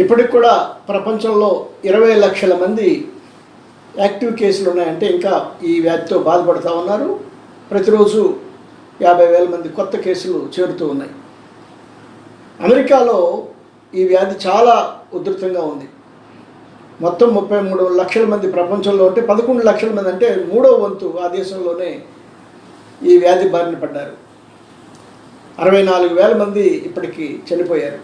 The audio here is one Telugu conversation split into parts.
ఇప్పటికి కూడా ప్రపంచంలో 20 లక్షల మంది యాక్టివ్ కేసులు ఉన్నాయంటే ఇంకా ఈ వ్యాధితో బాధపడుతూ ఉన్నారు. ప్రతిరోజు 50,000 మంది కొత్త కేసులు చేరుతూ ఉన్నాయి. అమెరికాలో ఈ వ్యాధి చాలా ఉధృతంగా ఉంది. మొత్తం 33 లక్షల మంది ప్రపంచంలో ఉంటే 11 లక్షల మంది అంటే 3వ వంతు ఆ దేశంలోనే ఈ వ్యాధి బారిన పడ్డారు. 64,000 మంది ఇప్పటికీ చనిపోయారు.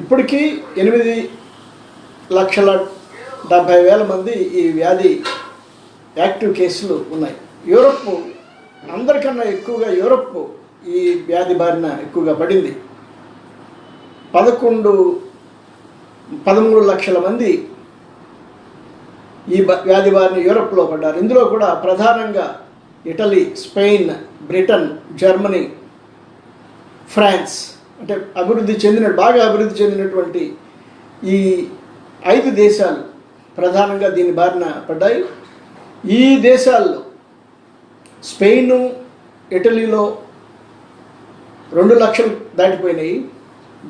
ఇప్పటికీ 8,70,000 మంది ఈ వ్యాధి యాక్టివ్ కేసులు ఉన్నాయి. యూరప్ అందరికన్నా ఎక్కువగా యూరప్ ఈ వ్యాధి బారిన ఎక్కువగా పడింది. 13 లక్షల మంది ఈ వ్యాధి బారిన యూరప్లో పడ్డారు. ఇందులో కూడా ప్రధానంగా Italy, Spain, Britain, Germany, France అంటే బాగా అభివృద్ధి చెందినటువంటి ఈ 5 దేశాలు ప్రధానంగా దీని బారిన పడ్డాయి. ఈ దేశాల్లో స్పెయిన్, ఇటలీలో 2 లక్షలు దాటిపోయినాయి.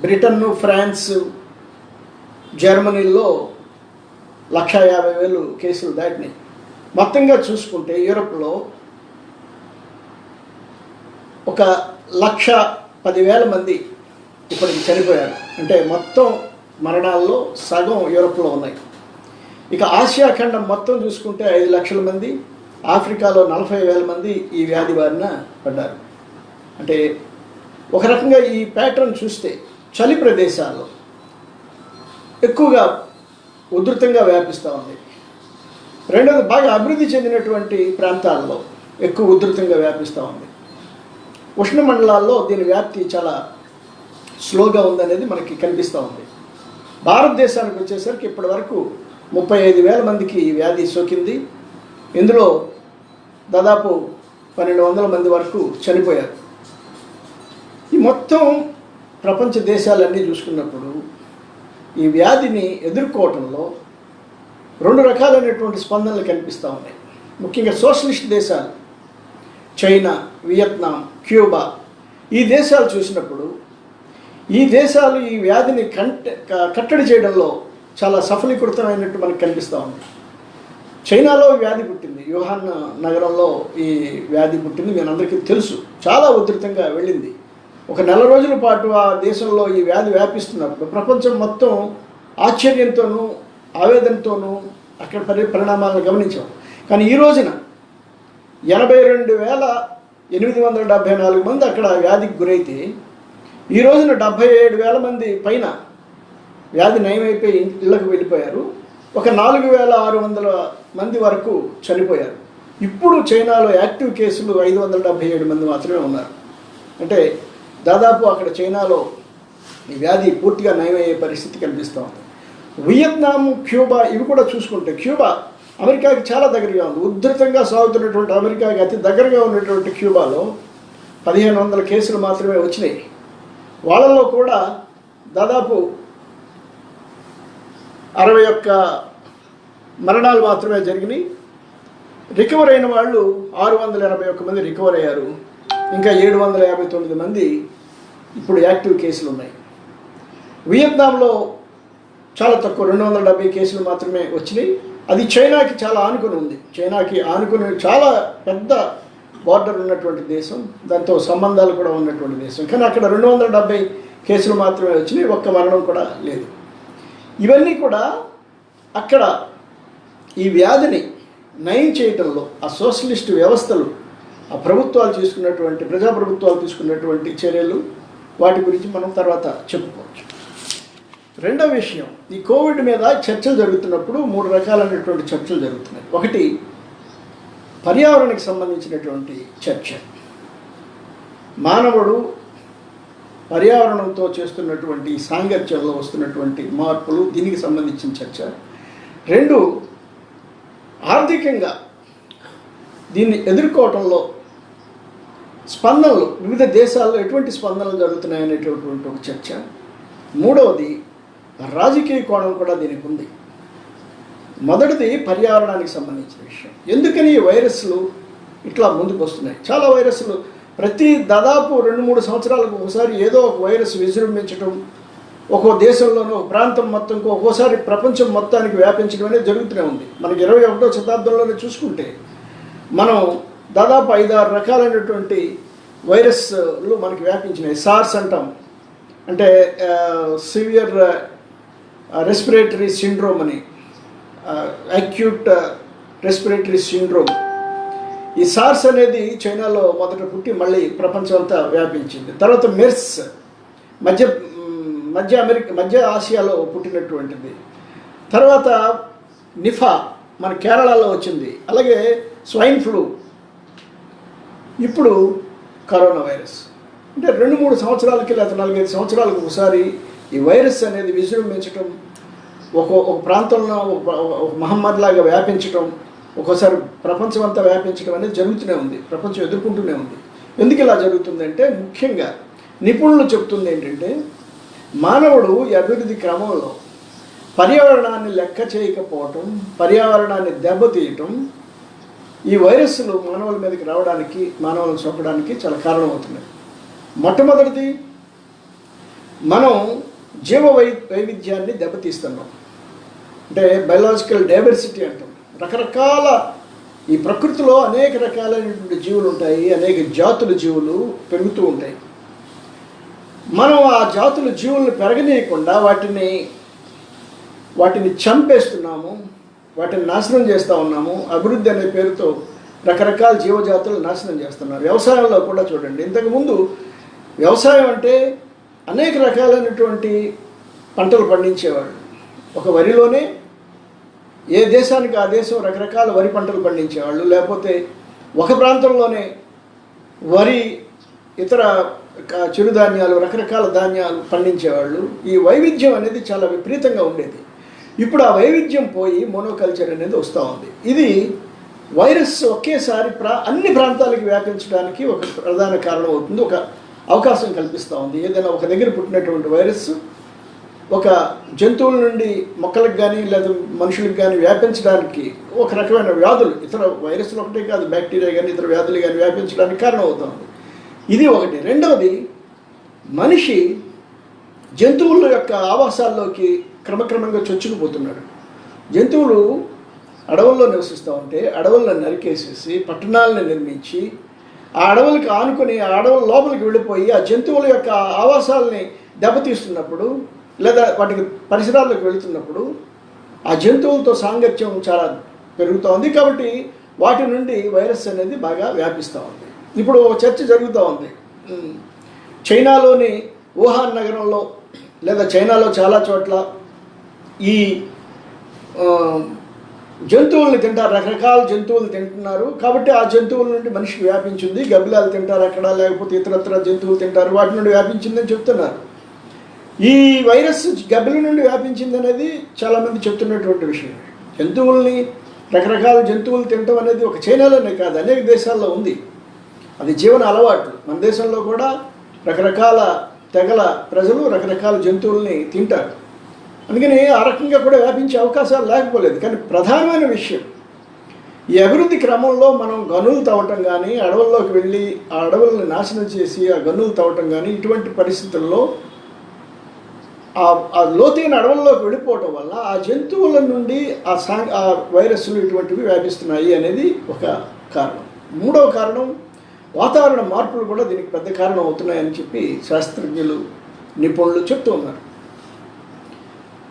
బ్రిటన్, ఫ్రాన్స్, జర్మనీలో 150,000 కేసులు దాటినాయి. మొత్తంగా చూసుకుంటే యూరప్లో 1,10,000 మంది ఇప్పటికి చనిపోయారు. అంటే మొత్తం మరణాల్లో సగం యూరప్లో ఉన్నాయి. ఇక ఆసియా ఖండం మొత్తం చూసుకుంటే 5 లక్షల మంది, ఆఫ్రికాలో 40,000 మంది ఈ వ్యాధి బారిన పడ్డారు. అంటే ఒక రకంగా ఈ ప్యాటర్న్ చూస్తే చలి ప్రదేశాల్లో ఎక్కువగా ఉధృతంగా వ్యాపిస్తూ ఉంది. రెండవది బాగా అభివృద్ధి చెందినటువంటి ప్రాంతాల్లో ఎక్కువ ఉధృతంగా వ్యాపిస్తూ ఉంది. ఉష్ణమండలాల్లో దీని వ్యాప్తి చాలా స్లోగా ఉందనేది మనకి కనిపిస్తూ ఉంది. భారతదేశానికి వచ్చేసరికి ఇప్పటి వరకు 35,000 మందికి ఈ వ్యాధి సోకింది. ఇందులో దాదాపు 1,200 మంది వరకు చనిపోయారు. ఈ మొత్తం ప్రపంచ దేశాలన్నీ చూసుకున్నప్పుడు ఈ వ్యాధిని ఎదుర్కోవటంలో 2 రకాలైనటువంటి స్పందనలు కనిపిస్తూ ఉన్నాయి. ముఖ్యంగా సోషలిస్ట్ దేశాలు చైనా, వియత్నాం, క్యూబా ఈ దేశాలు చూసినప్పుడు ఈ దేశాలు ఈ వ్యాధిని కట్టడి చేయడంలో చాలా సఫలీకృతమైనట్టు మనకు కనిపిస్తూ ఉంది. చైనాలో వ్యాధి పుట్టింది, వుహాన్ నగరంలో ఈ వ్యాధి పుట్టింది, మీ అందరికీ తెలుసు. చాలా ఉధృతంగా వెళ్ళింది. 1 నెల రోజుల పాటు ఆ దేశంలో ఈ వ్యాధి వ్యాపిస్తున్నప్పుడు ప్రపంచం మొత్తం ఆశ్చర్యంతోనూ ఆవేదనతోనూ అక్కడ పరిణామాలను గమనించాం. కానీ ఈ రోజున 82,874 మంది అక్కడ వ్యాధికి గురైతే ఈ రోజున 77,000 మంది పైన వ్యాధి నయమైపోయి ఇళ్లకు వెళ్ళిపోయారు. 4,600 మంది వరకు చనిపోయారు. ఇప్పుడు చైనాలో యాక్టివ్ కేసులు 577 మంది మాత్రమే ఉన్నారు. అంటే దాదాపు అక్కడ చైనాలో ఈ వ్యాధి పూర్తిగా నయమయ్యే పరిస్థితి కనిపిస్తూ ఉంది. వియత్నాం, క్యూబా ఇవి కూడా చూసుకుంటే క్యూబా అమెరికాకి చాలా దగ్గరగా ఉంది. ఉధృతంగా సాగుతున్నటువంటి అమెరికాకి అతి దగ్గరగా ఉన్నటువంటి క్యూబాలో 1,500 కేసులు మాత్రమే వచ్చినాయి. వాళ్ళల్లో కూడా దాదాపు 61 మరణాలు మాత్రమే జరిగినాయి. రికవర్ అయిన వాళ్ళు 681 మంది రికవర్ అయ్యారు. ఇంకా 759 మంది ఇప్పుడు యాక్టివ్ కేసులు ఉన్నాయి. వియత్నాంలో చాలా తక్కువ 270 కేసులు మాత్రమే వచ్చినాయి. అది చైనాకి చాలా ఆనుకుని ఉంది. చైనాకి ఆనుకుని చాలా పెద్ద బార్డర్ ఉన్నటువంటి దేశం, దాంతో సంబంధాలు కూడా ఉన్నటువంటి దేశం. కానీ అక్కడ 270 కేసులు మాత్రమే వచ్చినాయి. 1 మరణం కూడా లేదు. ఇవన్నీ కూడా అక్కడ ఈ వ్యాధిని నయం చేయటంలో ఆ సోషలిస్ట్ వ్యవస్థలు, ఆ ప్రభుత్వాలు తీసుకున్నటువంటి ప్రజాప్రభుత్వాలు తీసుకున్నటువంటి చర్యలు, వాటి గురించి మనం తర్వాత చెప్పుకోవచ్చు. రెండవ విషయం, ఈ కోవిడ్ మీద చర్చలు జరుగుతున్నప్పుడు 3 రకాలైనటువంటి చర్చలు జరుగుతున్నాయి. ఒకటి పర్యావరణానికి సంబంధించినటువంటి చర్చ, మానవుడు పర్యావరణంతో చేస్తున్నటువంటి సాంగత్యంలో వస్తున్నటువంటి మార్పులు, దీనికి సంబంధించిన చర్చ. 2 ఆర్థికంగా దీన్ని ఎదుర్కోవటంలో స్పందనలు, వివిధ దేశాల్లో ఎటువంటి స్పందనలు జరుగుతున్నాయనేటటువంటి ఒక చర్చ. 3వది రాజకీయ కోణం కూడా దీనికి ఉంది. మొదటిది పర్యావరణానికి సంబంధించిన విషయం. ఎందుకని ఈ వైరస్లు ఇట్లా ముందుకు వస్తున్నాయి? చాలా వైరస్లు దాదాపు 2-3 సంవత్సరాలకు ఒకసారి ఏదో ఒక వైరస్ విజృంభించడం, ఒక్కో దేశంలోనూ ప్రాంతం మొత్తంకు ఒక్కోసారి ప్రపంచం మొత్తానికి వ్యాపించడం అనేది జరుగుతూనే ఉంది. మనకి 21వ శతాబ్దంలోనే చూసుకుంటే మనం దాదాపు 5-6 రకాలైనటువంటి వైరస్లు మనకి వ్యాపించినాయి. సార్స్ అంటాం, అంటే సివియర్ రెస్పిరేటరీ సిండ్రోమ్ అని, అక్యూట్ రెస్పిరేటరీ సిండ్రోమ్. ఈ సార్స్ అనేది చైనాలో మొదట పుట్టి మళ్ళీ ప్రపంచం అంతా వ్యాపించింది. తర్వాత మెర్స్ మధ్య ఆసియాలో పుట్టినటువంటిది. తర్వాత నిఫా మన కేరళలో వచ్చింది. అలాగే స్వైన్ ఫ్లూ, ఇప్పుడు కరోనా వైరస్. అంటే 2-3 సంవత్సరాలకి లేదా 4-5 సంవత్సరాలకు ఒకసారి ఈ వైరస్ అనేది విజృంభించటం, ఒక ప్రాంతంలో ఒక మహమ్మారిలాగా వ్యాపించటం, ఒక్కోసారి ప్రపంచం అంతా వ్యాపించడం అనేది జరుగుతూనే ఉంది. ప్రపంచం ఎదుర్కొంటూనే ఉంది. ఎందుకు ఇలా జరుగుతుందంటే, ముఖ్యంగా నిపుణులు చెప్తుంది ఏంటంటే, మానవుడు ఈ అభివృద్ధి క్రమంలో పర్యావరణాన్ని లెక్క చేయకపోవటం, పర్యావరణాన్ని దెబ్బతీయటం ఈ వైరస్లు మానవుల మీదకి రావడానికి, మానవులను సోకడానికి చాలా కారణమవుతున్నాయి. మొట్టమొదటిది, మనం వైవిధ్యాన్ని దెబ్బతీస్తున్నాం. అంటే బయలాజికల్ డైవర్సిటీ అంటాం. రకరకాల ఈ ప్రకృతిలో అనేక రకాలైనటువంటి జీవులు ఉంటాయి, అనేక జాతుల జీవులు పెరుగుతూ ఉంటాయి. మనం ఆ జాతుల జీవులను పెరగనీయకుండా వాటిని చంపేస్తున్నాము, వాటిని నాశనం చేస్తూ ఉన్నాము. అభివృద్ధి అనే పేరుతో రకరకాల జీవజాతులు నాశనం చేస్తున్నారు. వ్యవసాయంలో కూడా చూడండి, ఇంతకుముందు వ్యవసాయం అంటే అనేక రకాలైనటువంటి పంటలు పండించేవాళ్ళు. ఒక వరిలోనే ఏ దేశానికి ఆ దేశం రకరకాల వరి పంటలు పండించేవాళ్ళు. లేకపోతే ఒక ప్రాంతంలోనే వరి, ఇతర చిరుధాన్యాలు, రకరకాల ధాన్యాలు పండించేవాళ్ళు. ఈ వైవిధ్యం అనేది చాలా విపరీతంగా ఉండేది. ఇప్పుడు ఆ వైవిధ్యం పోయి మోనోకల్చర్ అనేది వస్తూ ఉంది. ఇది వైరస్ ఒకేసారి అన్ని ప్రాంతాలకు వ్యాపించడానికి ఒక ప్రధాన కారణం అవుతుంది, ఒక అవకాశం కల్పిస్తూ ఉంది. ఏదైనా ఒక దగ్గర పుట్టినటువంటి వైరస్ ఒక జంతువుల నుండి మొక్కలకు కానీ లేదా మనుషులకు కానీ వ్యాపించడానికి, ఒక రకమైన వ్యాధులు, ఇతర వైరస్లు ఒకటే కాదు, బ్యాక్టీరియా కానీ ఇతర వ్యాధులు కానీ వ్యాపించడానికి కారణం అవుతుంది. ఇది ఒకటి. రెండవది, మనిషి జంతువుల యొక్క ఆవాసాల్లోకి క్రమక్రమంగా చొచ్చుకుపోతున్నాడు. జంతువులు అడవుల్లో నివసిస్తూ ఉంటే అడవులను నరికేసేసి పట్టణాలను నిర్మించి ఆ అడవులకు ఆనుకొని ఆ అడవుల లోపలికి వెళ్ళిపోయి ఆ జంతువుల యొక్క ఆవాసాలని దెబ్బతీస్తున్నప్పుడు, లేదా వాటికి పరిసరాల్లోకి వెళుతున్నప్పుడు ఆ జంతువులతో సాంగత్యం చాలా పెరుగుతూ ఉంది. కాబట్టి వాటి నుండి వైరస్ అనేది బాగా వ్యాపిస్తూ ఉంది. ఇప్పుడు చర్చ జరుగుతూ ఉంది. చైనాలోని వుహాన్ నగరంలో లేదా చైనాలో చాలా చోట్ల ఈ జంతువుల్ని తింటారు, రకరకాల జంతువులు తింటున్నారు. కాబట్టి ఆ జంతువుల నుండి మనిషికి వ్యాపించింది. గబ్బిలాలు తింటారు అక్కడ, లేకపోతే ఇతరత్ర జంతువులు తింటారు, వాటి నుండి వ్యాపించిందని చెప్తున్నారు. ఈ వైరస్ గబ్బిల నుండి వ్యాపించింది అనేది చాలామంది చెప్తున్నటువంటి విషయం. జంతువుల్ని, రకరకాల జంతువులు తినటం అనేది ఒక చైనాలోనే కాదు, అనేక దేశాల్లో ఉంది. అది జీవన అలవాట్లు. మన దేశంలో కూడా రకరకాల తెగల ప్రజలు రకరకాల జంతువుల్ని తింటారు. అందుకని ఆ రకంగా కూడా వ్యాపించే అవకాశాలు లేకపోలేదు. కానీ ప్రధానమైన విషయం, ఈ అభివృద్ధి క్రమంలో మనం గనులు తవ్వటం కానీ, అడవుల్లోకి వెళ్ళి ఆ అడవులను నాశనం చేసి ఆ గనులు తవ్వటం కానీ, ఇటువంటి పరిస్థితుల్లో ఆ లోతైన అడవుల్లోకి వెళ్ళిపోవటం వల్ల ఆ జంతువుల నుండి ఆ వైరస్లు ఇటువంటివి వ్యాపిస్తున్నాయి అనేది ఒక కారణం. మూడవ కారణం, వాతావరణ మార్పులు కూడా దీనికి పెద్ద కారణం అవుతున్నాయని చెప్పి శాస్త్రజ్ఞులు, నిపుణులు చెప్తూ ఉన్నారు.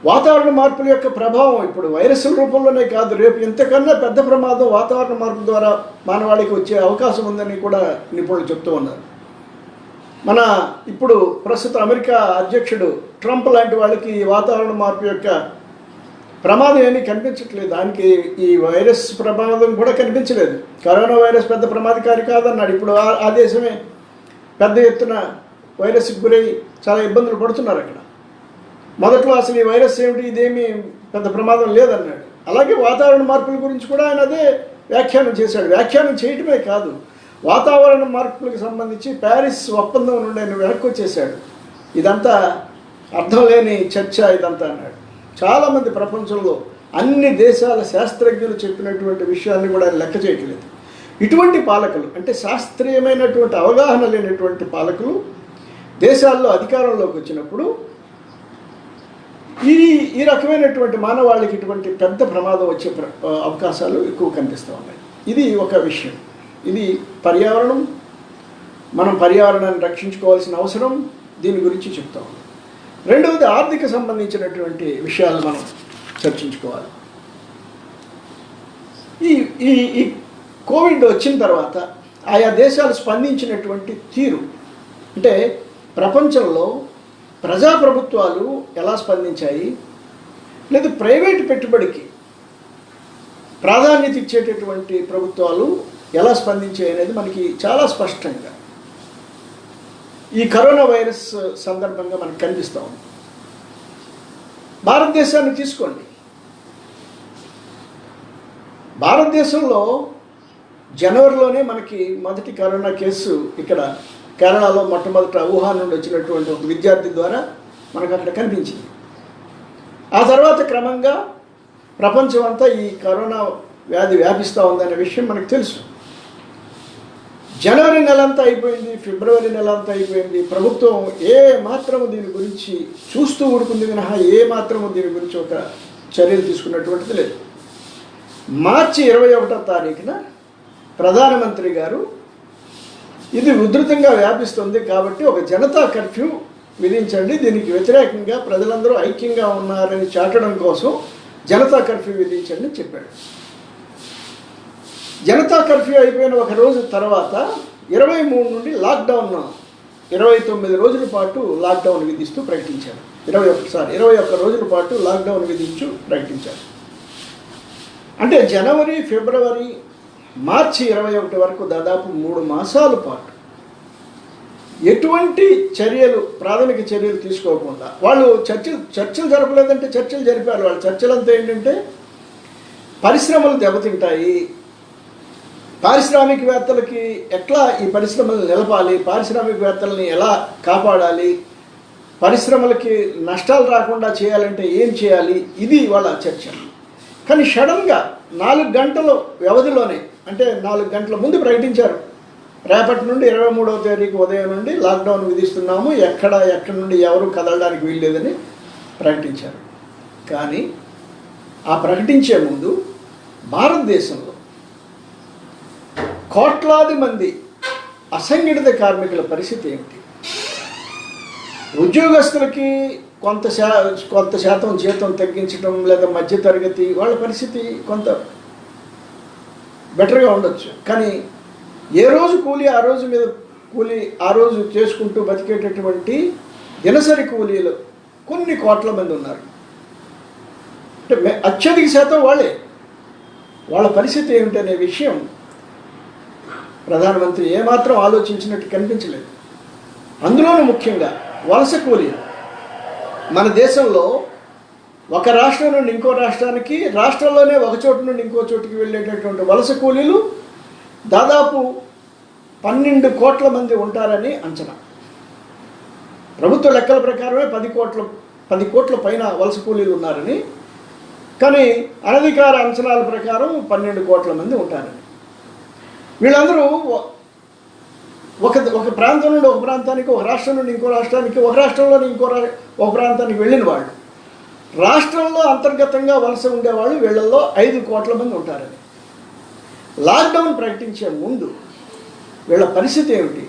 వాతావరణ మార్పుల యొక్క ప్రభావం ఇప్పుడు వైరస్ల రూపంలోనే కాదు, రేపు ఇంతకన్నా పెద్ద ప్రమాదం వాతావరణ మార్పు ద్వారా మానవాళికి వచ్చే అవకాశం ఉందని కూడా నిపుణులు చెప్తూ ఉన్నారు. ఇప్పుడు ప్రస్తుత అమెరికా అధ్యక్షుడు ట్రంప్ లాంటి వాళ్ళకి వాతావరణ మార్పు యొక్క ప్రమాదం ఏమీ కనిపించట్లేదు. దానికి ఈ వైరస్ ప్రమాదం కూడా కనిపించలేదు. కరోనా వైరస్ పెద్ద ప్రమాదకారి కాదన్నాడు. ఇప్పుడు ఆ దేశమే పెద్ద ఎత్తున వైరస్కి గురై చాలా ఇబ్బందులు పడుతున్నారు అక్కడ. మొదట్లో అసలు ఈ వైరస్ ఏమిటి, ఇదేమీ పెద్ద ప్రమాదం లేదన్నాడు. అలాగే వాతావరణ మార్పుల గురించి కూడా ఆయన అదే వ్యాఖ్యానం చేశాడు. వ్యాఖ్యానం చేయటమే కాదు, వాతావరణ మార్పులకు సంబంధించి ప్యారిస్ ఒప్పందం నుండి ఆయన వెనక్కి వచ్చేసాడు. ఇదంతా అర్థం లేని చర్చ ఇదంతా అన్నాడు. చాలామంది ప్రపంచంలో అన్ని దేశాల శాస్త్రజ్ఞులు చెప్పినటువంటి విషయాన్ని కూడా ఆయన లెక్క చేయట్లేదు. ఇటువంటి పాలకులు, అంటే శాస్త్రీయమైనటువంటి అవగాహన లేనటువంటి పాలకులు దేశాల్లో అధికారంలోకి వచ్చినప్పుడు ఈ ఈ రకమైనటువంటి మానవాళికి ఇటువంటి పెద్ద ప్రమాదం వచ్చే అవకాశాలు ఎక్కువ కనిపిస్తూ ఉన్నాయి. ఇది ఒక విషయం. ఇది పర్యావరణం, మనం పర్యావరణాన్ని రక్షించుకోవాల్సిన అవసరం, దీని గురించి చెప్తా ఉన్నాం. రెండవది ఆర్థిక సంబంధించినటువంటి విషయాలు మనం చర్చించుకోవాలి. ఈ ఈ ఈ కోవిడ్ వచ్చిన తర్వాత ఆయా దేశాలు స్పందించినటువంటి తీరు, అంటే ప్రపంచంలో ప్రజాప్రభుత్వాలు ఎలా స్పందించాయి, లేదా ప్రైవేటు పెట్టుబడికి ప్రాధాన్యత ఇచ్చేటటువంటి ప్రభుత్వాలు ఎలా స్పందించాయి అనేది మనకి చాలా స్పష్టంగా ఈ కరోనా వైరస్ సందర్భంగా మనకు కనిపిస్తూ ఉంది. భారతదేశాన్ని తీసుకోండి. భారతదేశంలో జనవరిలోనే మనకి మొదటి కరోనా కేసు ఇక్కడ కేరళలో మొట్టమొదట వుహాన్ నుండి వచ్చినటువంటి ఒక విద్యార్థి ద్వారా మనకు అక్కడ కనిపించింది. ఆ తర్వాత క్రమంగా ప్రపంచం అంతా ఈ కరోనా వ్యాధి వ్యాపిస్తూ ఉందనే విషయం మనకు తెలుసు. జనవరి నెలంతా అయిపోయింది, ఫిబ్రవరి నెలంతా అయిపోయింది. ప్రభుత్వం ఏ మాత్రము దీని గురించి చూస్తూ ఊరుకుంది మినహా ఏ మాత్రము దీని గురించి ఒక చర్యలు తీసుకున్నటువంటిది లేదు. మార్చి 21వ తారీఖున ప్రధానమంత్రి గారు ఇది ఉధృతంగా వ్యాపిస్తుంది కాబట్టి ఒక జనతా కర్ఫ్యూ విధించండి, దీనికి వ్యతిరేకంగా ప్రజలందరూ ఐక్యంగా ఉన్నారని చాటడం కోసం జనతా కర్ఫ్యూ విధించండి అని చెప్పాడు. జనతా కర్ఫ్యూ అయిపోయిన ఒక రోజు తర్వాత 23 నుండి లాక్డౌన్ 29 రోజుల పాటు లాక్డౌన్ విధిస్తూ ప్రకటించారు. 21 రోజుల పాటు లాక్డౌన్ విధించు ప్రకటించారు. అంటే జనవరి, ఫిబ్రవరి, మార్చి 21 వరకు దాదాపు 3 మాసాల పాటు ఎటువంటి చర్యలు, ప్రాథమిక చర్యలు తీసుకోకుండా వాళ్ళు చర్చలు జరపలేదంటే చర్చలు జరిపారు. వాళ్ళ చర్చలంతా ఏంటంటే పరిశ్రమలు దెబ్బతింటాయి, పారిశ్రామికవేత్తలకి ఎట్లా ఈ పరిశ్రమలు నిలపాలి, పారిశ్రామికవేత్తలని ఎలా కాపాడాలి, పరిశ్రమలకి నష్టాలు రాకుండా చేయాలంటే ఏం చేయాలి, ఇది వాళ్ళ చర్చ. కానీ సడన్గా 4 గంటల వ్యవధిలోనే, అంటే 4 గంటల ముందు ప్రకటించారు, రేపటి నుండి 23వ తారీఖు ఉదయం నుండి లాక్డౌన్ విధిస్తున్నాము, ఎక్కడి నుండి ఎవరు కదలడానికి వీల్లేదని ప్రకటించారు. కానీ ఆ ప్రకటించే ముందు భారతదేశంలో కోట్లాది మంది అసంఘటిత కార్మికుల పరిస్థితి ఏమిటి? ఉద్యోగస్తులకి కొంత శాతం జీతం తగ్గించడం, లేదా మధ్యతరగతి వాళ్ళ పరిస్థితి కొంత బెటర్గా ఉండొచ్చు. కానీ ఏ రోజు కూలీ ఆ రోజు మీద కూలీ ఆ రోజు చేసుకుంటూ బతికేటటువంటి దినసరి కూలీలు కొన్ని కోట్ల మంది ఉన్నారు. అంటే అత్యధిక శాతం వాళ్ళ పరిస్థితి ఏమిటనే విషయం ప్రధానమంత్రి ఏమాత్రం ఆలోచించినట్టు కనిపించలేదు. అందులోనూ ముఖ్యంగా వలస కూలీలు. మన దేశంలో ఒక రాష్ట్రం నుండి ఇంకో రాష్ట్రానికి, రాష్ట్రంలోనే ఒక చోటు నుండి ఇంకో చోటుకి వెళ్ళేటటువంటి వలస కూలీలు దాదాపు 12 కోట్ల మంది ఉంటారని అంచనా. ప్రభుత్వ లెక్కల ప్రకారమే 10 కోట్ల పైన వలస కూలీలు ఉన్నారని, కానీ అనధికార అంచనాల ప్రకారం 12 కోట్ల మంది ఉంటారని. వీళ్ళందరూ ఒక ప్రాంతం నుండి ఒక ప్రాంతానికి, ఒక రాష్ట్రం నుండి ఇంకో రాష్ట్రానికి, ఒక రాష్ట్రంలోని ఒక ప్రాంతానికి వెళ్ళిన వాళ్ళు. రాష్ట్రంలో అంతర్గతంగా వలస ఉండేవాళ్ళు వీళ్ళల్లో 5 కోట్ల మంది ఉంటారని. లాక్డౌన్ ప్రకటించే ముందు వీళ్ళ పరిస్థితి ఏమిటి,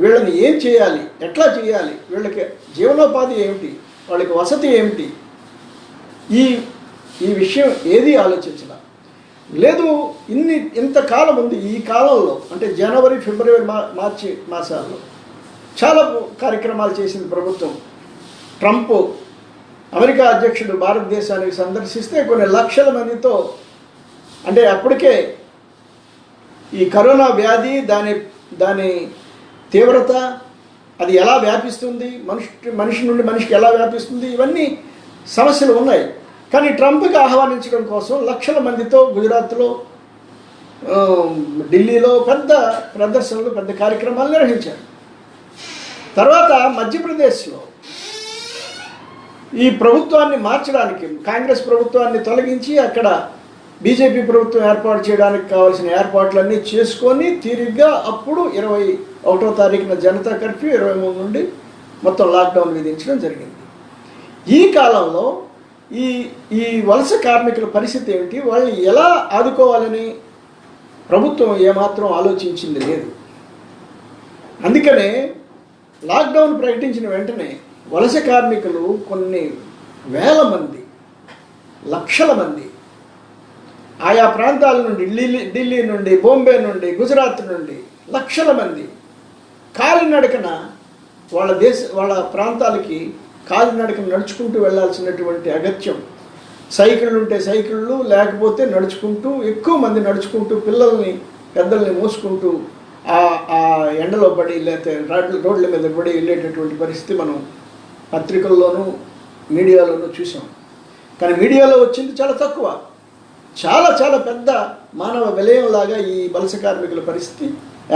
వీళ్ళని ఏం చేయాలి, ఎట్లా చేయాలి, వీళ్ళకి జీవనోపాధి ఏమిటి, వాళ్ళకి వసతి ఏమిటి, ఈ విషయం ఏది ఆలోచించాల లేదు. ఇంతకాలం ఉంది. ఈ కాలంలో అంటే జనవరి, ఫిబ్రవరి, మార్చి మాసాల్లో చాలా కార్యక్రమాలు చేసింది ప్రభుత్వం. ట్రంప్ అమెరికా అధ్యక్షుడు భారతదేశానికి సందర్శిస్తే కొన్ని లక్షల మందితో, అంటే అప్పటికే ఈ కరోనా వ్యాధి దాని తీవ్రత, అది ఎలా వ్యాపిస్తుంది, మనిషి నుండి మనిషికి ఎలా వ్యాపిస్తుంది, ఇవన్నీ సమస్యలు ఉన్నాయి. కానీ ట్రంప్కి ఆహ్వానించడం కోసం లక్షల మందితో గుజరాత్లో, ఢిల్లీలో పెద్ద ప్రదర్శనలు, పెద్ద కార్యక్రమాలు నిర్వహించారు. తర్వాత మధ్యప్రదేశ్లో ఈ ప్రభుత్వాన్ని మార్చడానికి, కాంగ్రెస్ ప్రభుత్వాన్ని తొలగించి అక్కడ బీజేపీ ప్రభుత్వం ఏర్పాటు చేయడానికి కావాల్సిన ఏర్పాట్లన్నీ చేసుకొని తీరిగ్గా అప్పుడు 21వ తారీఖున జనతా కర్ఫ్యూ, 23 నుండి మొత్తం లాక్డౌన్ విధించడం జరిగింది. ఈ కాలంలో ఈ ఈ వలస కార్మికుల పరిస్థితి ఏమిటి, వాళ్ళని ఎలా ఆదుకోవాలని ప్రభుత్వం ఏమాత్రం ఆలోచించింది లేదు. అందుకనే లాక్డౌన్ ప్రకటించిన వెంటనే వలస కార్మికులు కొన్ని వేల మంది, లక్షల మంది ఆయా ప్రాంతాల నుండి, ఢిల్లీ నుండి, బాంబే నుండి, గుజరాత్ నుండి లక్షల మంది కాలినడకన వాళ్ళ ప్రాంతాలకి కాలినడకన నడుచుకుంటూ వెళ్ళాల్సినటువంటి అగత్యం. సైకిళ్ళు ఉంటే సైకిళ్ళు, లేకపోతే నడుచుకుంటూ, ఎక్కువ మంది నడుచుకుంటూ పిల్లల్ని పెద్దల్ని మోసుకుంటూ ఆ ఎండలో పడి లేకపోతే రోడ్ల మీద పడి వెళ్ళేటటువంటి పరిస్థితి మనం పత్రికల్లోనూ మీడియాలోనూ చూసాం. కానీ మీడియాలో వచ్చింది చాలా తక్కువ. చాలా చాలా పెద్ద మానవ విలయంలాగా ఈ వలస కార్మికుల పరిస్థితి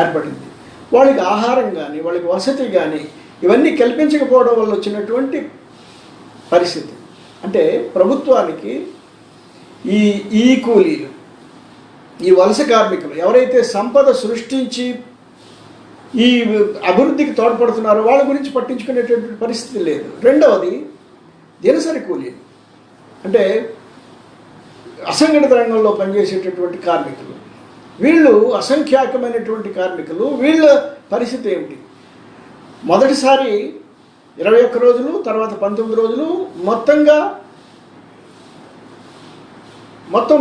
ఏర్పడింది. వాళ్ళకి ఆహారం కానీ, వాళ్ళకి వసతి కానీ ఇవన్నీ కల్పించకపోవడం వల్ల వచ్చినటువంటి పరిస్థితి. అంటే ప్రభుత్వానికి ఈ కూలీలు, ఈ వలస కార్మికులు ఎవరైతే సంపద సృష్టించి ఈ అభివృద్ధికి తోడ్పడుతున్నారో వాళ్ళ గురించి పట్టించుకునేటటువంటి పరిస్థితి లేదు. రెండవది దినసరి కూలీలు, అంటే అసంఘటిత రంగంలో పనిచేసేటటువంటి కార్మికులు. వీళ్ళు అసంఖ్యాకమైనటువంటి కార్మికులు. వీళ్ళ పరిస్థితి ఏమిటి? మొదటిసారి 21 రోజులు, తర్వాత 19 రోజులు, మొత్తం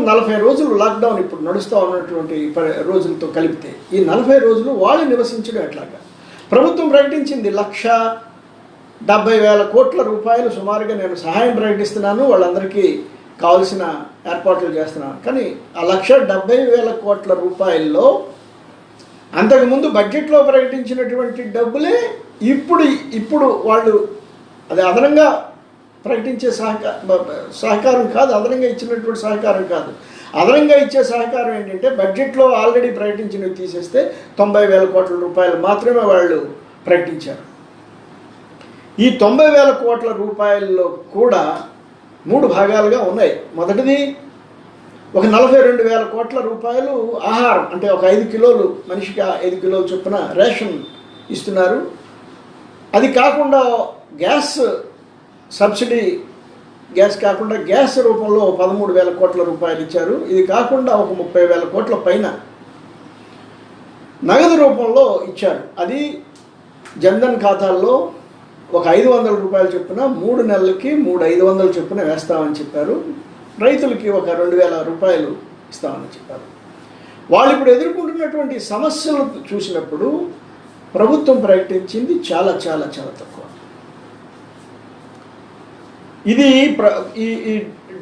40 రోజులు లాక్డౌన్ ఇప్పుడు నడుస్తూ ఉన్నటువంటి రోజులతో కలిపితే ఈ 40 రోజులు వాళ్ళు నివసించడం ఎట్లాగా? ప్రభుత్వం ప్రకటించింది 1,70,000 కోట్ల రూపాయలు సుమారుగా నేను సహాయం ప్రకటిస్తున్నాను, వాళ్ళందరికీ కావాల్సిన ఏర్పాట్లు చేస్తున్నాను. కానీ ఆ 1,70,000 కోట్ల రూపాయల్లో అంతకుముందు బడ్జెట్లో ప్రకటించినటువంటి డబ్బులే ఇప్పుడు వాళ్ళు అది అదనంగా ప్రకటించే సహకారం కాదు, అదనంగా ఇచ్చినటువంటి సహకారం కాదు. అదనంగా ఇచ్చే సహకారం ఏంటంటే బడ్జెట్లో ఆల్రెడీ ప్రకటించినవి తీసేస్తే 90,000 కోట్ల రూపాయలు మాత్రమే వాళ్ళు ప్రకటించారు. ఈ 90,000 కోట్ల రూపాయల్లో కూడా 3 భాగాలుగా ఉన్నాయి. మొదటిది ఒక 42,000 కోట్ల రూపాయలు ఆహారం, అంటే ఒక 5 కిలోలు మనిషికి 5 కిలోలు చొప్పున రేషన్ ఇస్తున్నారు. అది కాకుండా గ్యాస్ సబ్సిడీ, గ్యాస్ కాకుండా గ్యాస్ రూపంలో 13,000 కోట్ల రూపాయలు ఇచ్చారు. ఇది కాకుండా ఒక 30,000 కోట్ల పైన నగదు రూపంలో ఇచ్చారు. అది జన్ధన్ ఖాతాల్లో ఒక 500 రూపాయలు చొప్పున 3 నెలలకి 3,500 చొప్పున వేస్తామని చెప్పారు. రైతులకి ఒక 2,000 రూపాయలు ఇస్తామని చెప్పారు. వాళ్ళు ఇప్పుడు ఎదుర్కొంటున్నటువంటి సమస్యలు చూసినప్పుడు ప్రభుత్వం ప్రకటించింది చాలా చాలా చాలా తక్కువ. ఇది ఈ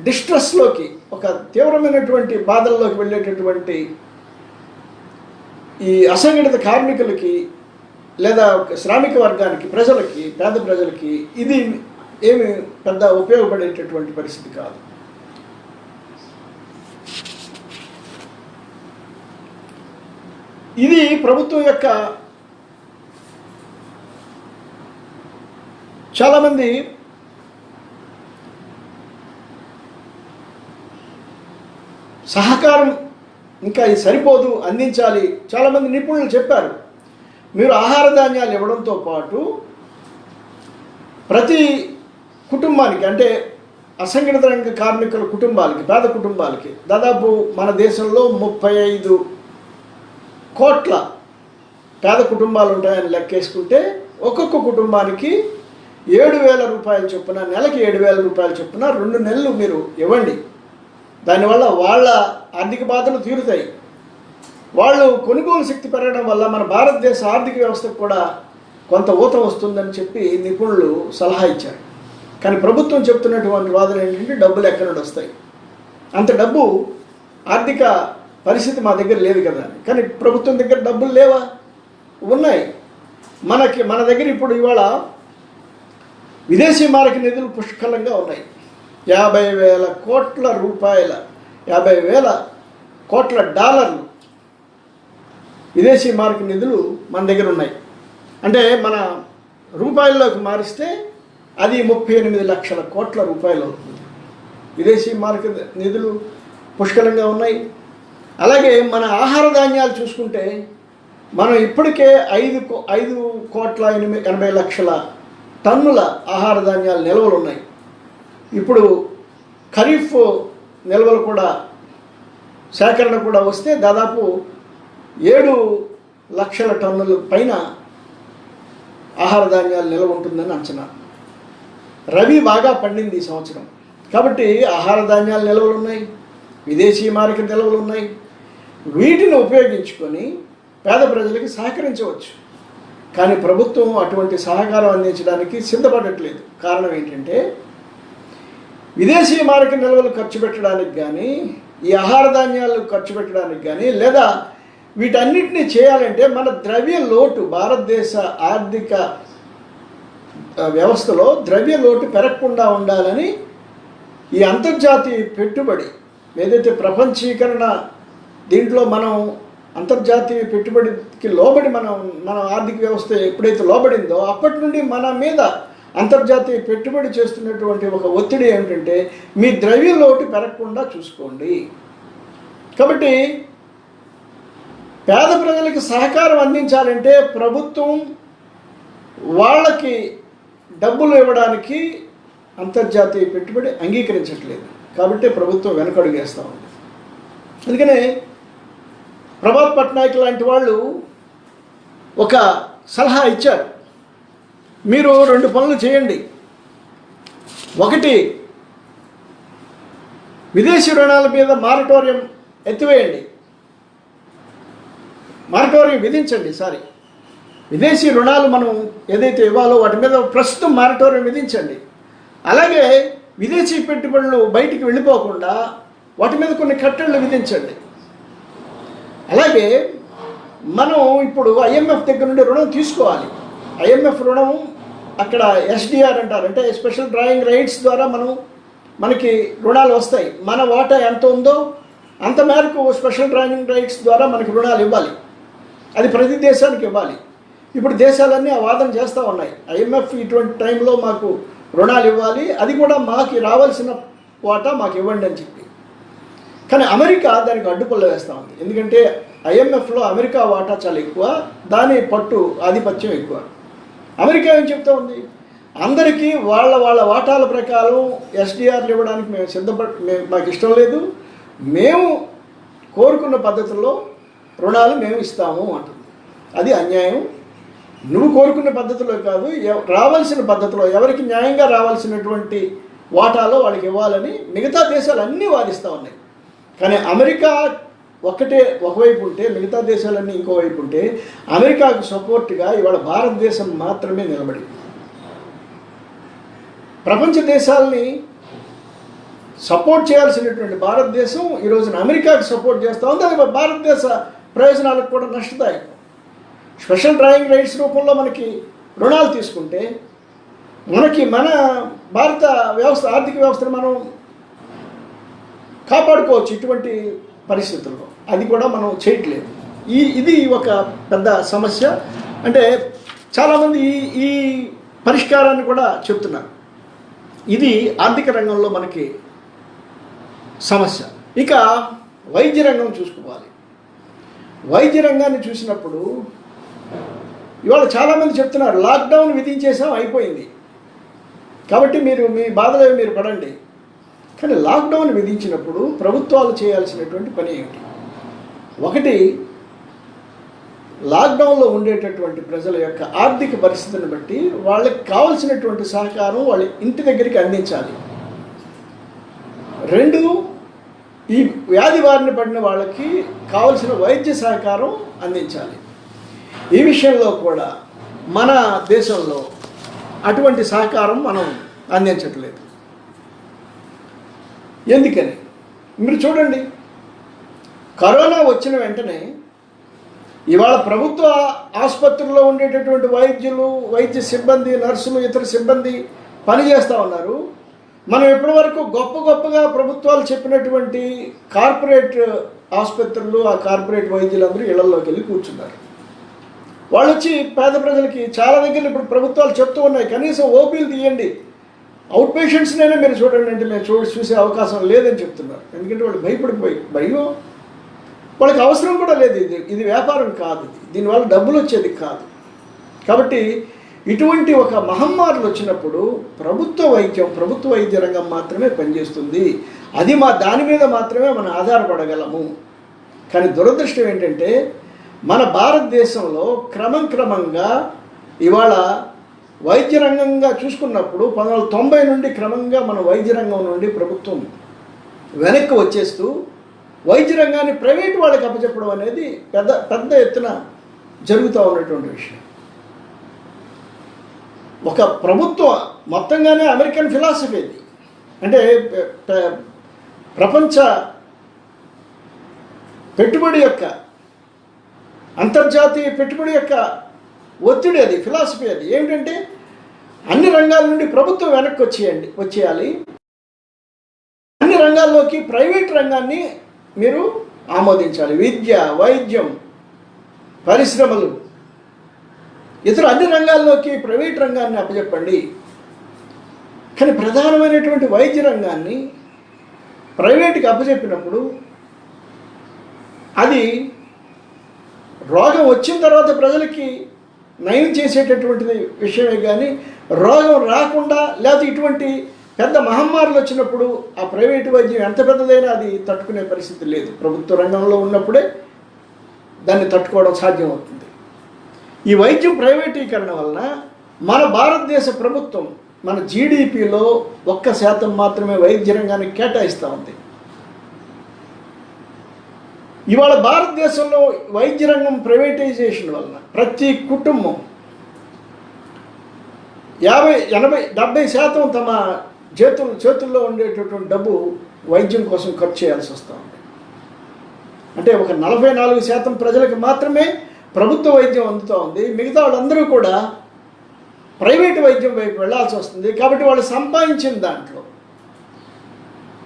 డిస్ట్రెస్లోకి, ఒక తీవ్రమైనటువంటి బాధల్లోకి వెళ్ళేటటువంటి ఈ అసంఘటిత కార్మికులకి లేదా శ్రామిక వర్గానికి, ప్రజలకి, పేద ప్రజలకి ఇది ఏమి పెద్ద ఉపయోగపడేటటువంటి పరిస్థితి కాదు. ఇది ప్రభుత్వం యొక్క చాలామంది సహకారం ఇంకా ఇది సరిపోదు, అందించాలి. చాలామంది నిపుణులు చెప్పారు, మీరు ఆహార ధాన్యాలు ఇవ్వడంతో పాటు ప్రతి కుటుంబానికి, అంటే అసంఘటిత రంగ కార్మికుల కుటుంబాలకి, పేద కుటుంబాలకి దాదాపు మన దేశంలో 35 కోట్ల పేద కుటుంబాలు ఉంటాయని లెక్కేసుకుంటే ఒక్కొక్క కుటుంబానికి 7,000 రూపాయల చొప్పున, నెలకి 7,000 రూపాయల చొప్పున 2 నెలలు మీరు ఇవ్వండి. దానివల్ల వాళ్ళ ఆర్థిక బాధలు తీరుతాయి. వాళ్ళు కొనుగోలు శక్తి పెరగడం వల్ల మన భారతదేశ ఆర్థిక వ్యవస్థకు కూడా కొంత ఊత వస్తుందని చెప్పి నిపుణులు సలహా ఇచ్చారు. కానీ ప్రభుత్వం చెప్తున్నటువంటి వాదన ఏంటంటే డబ్బులు ఎక్కడి నుండి వస్తాయి, అంత డబ్బు ఆర్థిక పరిస్థితి మా దగ్గర లేదు కదా. కానీ ప్రభుత్వం దగ్గర డబ్బులు లేవా? ఉన్నాయి. మన దగ్గర ఇప్పుడు ఇవాళ విదేశీ మారక నిధులు పుష్కలంగా ఉన్నాయి. 50,000 కోట్ల రూపాయల, 50,000 కోట్ల డాలర్లు విదేశీ మారక నిధులు మన దగ్గర ఉన్నాయి. అంటే మన రూపాయల్లోకి మారిస్తే అది 38 లక్షల కోట్ల రూపాయలు అవుతుంది. విదేశీ మారక నిధులు పుష్కలంగా ఉన్నాయి. అలాగే మన ఆహార ధాన్యాలు చూసుకుంటే మనం ఇప్పటికే 5,80,00,000 టన్నుల ఆహార ధాన్యాలు నిల్వలు ఉన్నాయి. ఇప్పుడు ఖరీఫ్ నిల్వలు కూడా సేకరణ కూడా వస్తే దాదాపు 7 లక్షల టన్నుల పైన ఆహార ధాన్యాలు నిల్వ ఉంటుందని అంచనా. రబీ బాగా పండింది ఈ సంవత్సరం కాబట్టి ఆహార ధాన్యాల నిల్వలు ఉన్నాయి, విదేశీ మారక నిల్వలు ఉన్నాయి. వీటిని ఉపయోగించుకొని పేద ప్రజలకి సహకరించవచ్చు. కానీ ప్రభుత్వం అటువంటి సహకారం అందించడానికి సిద్ధపడట్లేదు. కారణం ఏంటంటే విదేశీ మారక నిల్వలు ఖర్చు పెట్టడానికి కానీ, ఈ ఆహార ధాన్యాలు ఖర్చు పెట్టడానికి కానీ, లేదా వీటన్నిటిని చేయాలంటే మన ద్రవ్య లోటు, భారతదేశ ఆర్థిక వ్యవస్థలో ద్రవ్య లోటు పెరగకుండా ఉండాలని ఈ అంతర్జాతీయ పెట్టుబడి ఏదైతే ప్రపంచీకరణ దీంట్లో మనం అంతర్జాతీయ పెట్టుబడికి లోబడి మన ఆర్థిక వ్యవస్థ ఎప్పుడైతే లోబడిందో అప్పటి నుండి మన మీద అంతర్జాతీయ పెట్టుబడి చేస్తున్నటువంటి ఒక ఒత్తిడి ఏమిటంటే మీ ద్రవ్య లోటు పెరగకుండా చూసుకోండి. కాబట్టి పేద ప్రజలకు సహకారం అందించాలంటే ప్రభుత్వం వాళ్ళకి డబ్బులు ఇవ్వడానికి అంతర్జాతీయ పెట్టుబడి అంగీకరించట్లేదు. కాబట్టి ప్రభుత్వం వెనకడుగు వేస్తూ ఉంది. అందుకనే ప్రభాత్ పట్నాయక్ లాంటి వాళ్ళు ఒక సలహా ఇచ్చారు. మీరు 2 పనులు చేయండి. ఒకటి, విదేశీ రుణాల మీద మారటోరియం ఎత్తివేయండి, మారటోరియం విధించండి. విదేశీ రుణాలు మనం ఏదైతే ఇవ్వాలో వాటి మీద ప్రస్తుతం మారటోరియం విధించండి. అలాగే విదేశీ పెట్టుబడులు బయటికి వెళ్ళిపోకుండా వాటి మీద కొన్ని కట్టళ్ళు విధించండి. అలాగే మనం ఇప్పుడు IMF దగ్గర నుండి రుణం తీసుకోవాలి. IMF రుణం అక్కడ SDR అంటారు, అంటే స్పెషల్ డ్రాయింగ్ రైట్స్ ద్వారా మనకి రుణాలు వస్తాయి. మన వాటా ఎంత ఉందో అంత మేరకు స్పెషల్ డ్రాయింగ్ రైట్స్ ద్వారా మనకి రుణాలు ఇవ్వాలి. అది ప్రతి దేశానికి ఇవ్వాలి. ఇప్పుడు దేశాలన్నీ ఆ వాదన చేస్తూ ఉన్నాయి. IMF ఇటువంటి టైంలో మాకు రుణాలు ఇవ్వాలి, అది కూడా మాకు రావాల్సిన వాటా మాకు ఇవ్వండి అని చెప్పి. కానీ అమెరికా దానికి అడ్డుపల్ల వేస్తూ ఉంది. ఎందుకంటే IMFలో అమెరికా వాటా చాలా ఎక్కువ, దాని పట్టు ఆధిపత్యం ఎక్కువ. అమెరికా ఏం చెప్తా ఉంది, అందరికీ వాళ్ళ వాటాల ప్రకారం SDRలు ఇవ్వడానికి మాకు ఇష్టం లేదు, మేము కోరుకున్న పద్ధతుల్లో రుణాలు మేము ఇస్తాము అంటుంది. అది అన్యాయం. నువ్వు కోరుకునే పద్ధతిలో కాదు, రావాల్సిన పద్ధతిలో ఎవరికి న్యాయంగా రావాల్సినటువంటి వాటాలో వాళ్ళకి ఇవ్వాలని మిగతా దేశాలు అన్నీ వాదిస్తూ ఉన్నాయి. కానీ అమెరికా ఒకవైపు ఉంటే మిగతా దేశాలన్నీ ఇంకోవైపు ఉంటే అమెరికాకు సపోర్ట్గా ఇవాళ భారతదేశం మాత్రమే నిలబడింది. ప్రపంచ దేశాలని సపోర్ట్ చేయాల్సినటువంటి భారతదేశం ఈరోజున అమెరికాకు సపోర్ట్ చేస్తూ ఉంది. అది భారతదేశ ప్రయోజనాలకు కూడా నష్టదాయకం. స్పెషల్ డ్రాయింగ్ రైట్స్ రూపంలో మనకి రుణాలు తీసుకుంటే మన భారత వ్యవస్థ, ఆర్థిక వ్యవస్థను మనం కాపాడుకోవచ్చు ఇటువంటి పరిస్థితుల్లో. అది కూడా మనం చేయట్లేదు. ఇది ఒక పెద్ద సమస్య. అంటే చాలామంది ఈ పరిష్కారాన్ని కూడా చెప్తున్నారు. ఇది ఆర్థిక రంగంలో మనకి సమస్య. ఇక వైద్య రంగం చూసుకోవాలి. వైద్య రంగాన్ని చూసినప్పుడు ఇవాళ చాలామంది చెప్తున్నారు లాక్డౌన్ విధించేసాం, అయిపోయింది, కాబట్టి మీరు మీ బాధలో మీరు పడండి. కానీ లాక్డౌన్ విధించినప్పుడు ప్రభుత్వాలు చేయాల్సినటువంటి పని ఏమిటి? ఒకటి, లాక్డౌన్లో ఉండేటటువంటి ప్రజల యొక్క ఆర్థిక పరిస్థితిని బట్టి వాళ్ళకి కావాల్సినటువంటి సహకారం వాళ్ళ ఇంటి దగ్గరికి అందించాలి. 2, ఈ వ్యాధి బారిన పడిన వాళ్ళకి కావలసిన వైద్య సహకారం అందించాలి. ఈ విషయంలో కూడా మన దేశంలో అటువంటి సహకారం మనం అందించట్లేదు. ఎందుకని మీరు చూడండి, కరోనా వచ్చిన వెంటనే ఇవాళ ప్రభుత్వ ఆసుపత్రుల్లో ఉండేటటువంటి వైద్యులు, వైద్య సిబ్బంది, నర్సులు, ఇతర సిబ్బంది పనిచేస్తూ ఉన్నారు. మనం ఇప్పటివరకు గొప్పగా ప్రభుత్వాలు చెప్పినటువంటి కార్పొరేట్ ఆసుపత్రులు, ఆ కార్పొరేట్ వైద్యులందరూ ఇళ్లలోకి వెళ్ళి కూర్చున్నారు. వాళ్ళు వచ్చి పేద ప్రజలకి చాలా దగ్గర ఇప్పుడు ప్రభుత్వాలు చెప్తూ ఉన్నాయి, కనీసం ఓపీలు తీయండి, అవుట్ పేషెంట్స్నైనా మీరు చూడండి అంటే మేము చూసే అవకాశం లేదని చెప్తున్నారు. ఎందుకంటే వాళ్ళు భయం, వాళ్ళకి అవసరం కూడా లేదు. ఇది వ్యాపారం కాదు, దీనివల్ల డబ్బులు వచ్చేది కాదు. కాబట్టి ఇటువంటి ఒక మహమ్మారులు వచ్చినప్పుడు ప్రభుత్వ వైద్య రంగం మాత్రమే పనిచేస్తుంది. అది దాని మీద మాత్రమే మనం ఆధారపడగలము. కానీ దురదృష్టం ఏంటంటే మన భారతదేశంలో క్రమంగా ఇవాళ వైద్య రంగంగా చూసుకున్నప్పుడు 1990 నుండి క్రమంగా మన వైద్య రంగం నుండి ప్రభుత్వం వెనక్కి వచ్చేస్తూ వైద్య రంగాన్ని ప్రైవేట్ వాళ్ళకి అప్పచెప్పడం అనేది పెద్ద ఎత్తున జరుగుతూ ఉన్నటువంటి విషయం. ఒక ప్రభుత్వం మొత్తంగానే అమెరికన్ ఫిలాసఫీ ఇది. అంటే ప్రపంచ పెట్టుబడి యొక్క అంతర్జాతీయ పెట్టుబడి యొక్క ఒత్తిడి అది, ఫిలాసఫీ అది. ఏమిటంటే అన్ని రంగాల నుండి ప్రభుత్వం వెనక్కి వచ్చేయాలి, అన్ని రంగాల్లోకి ప్రైవేట్ రంగాన్ని మీరు ఆమోదించాలి. విద్య, వైద్యం, పరిశ్రమలు, ఇతర అన్ని రంగాల్లోకి ప్రైవేట్ రంగాన్ని అప్పచెప్పండి. కానీ ప్రధానమైనటువంటి వైద్య రంగాన్ని ప్రైవేట్కి అప్పచెప్పినప్పుడు అది రోగం వచ్చిన తర్వాత ప్రజలకి నయం చేసేటటువంటిది విషయమే కానీ రోగం రాకుండా లేకపోతే ఇటువంటి పెద్ద మహమ్మారులు వచ్చినప్పుడు ఆ ప్రైవేటు వైద్యం ఎంత పెద్దదైనా అది తట్టుకునే పరిస్థితి లేదు. ప్రభుత్వ రంగంలో ఉన్నప్పుడే దాన్ని తట్టుకోవడం సాధ్యమవుతుంది. ఈ వైద్యం ప్రైవేటీకరణ వలన మన భారతదేశ ప్రభుత్వం మన జీడిపిలో 1% మాత్రమే వైద్య రంగానికి కేటాయిస్తూ ఉంది. ఇవాళ భారతదేశంలో వైద్య రంగం ప్రైవేటైజేషన్ వలన ప్రతి కుటుంబం 50-80% తమ చేతుల్లో ఉండేటటువంటి డబ్బు వైద్యం కోసం ఖర్చు చేయాల్సి వస్తూ ఉంది. అంటే ఒక 44% ప్రజలకు మాత్రమే ప్రభుత్వ వైద్యం అందుతూ ఉంది. మిగతా వాళ్ళందరూ కూడా ప్రైవేటు వైద్యం వైపు వెళ్లాల్సి వస్తుంది. కాబట్టి వాళ్ళు సంపాదించిన దాంట్లో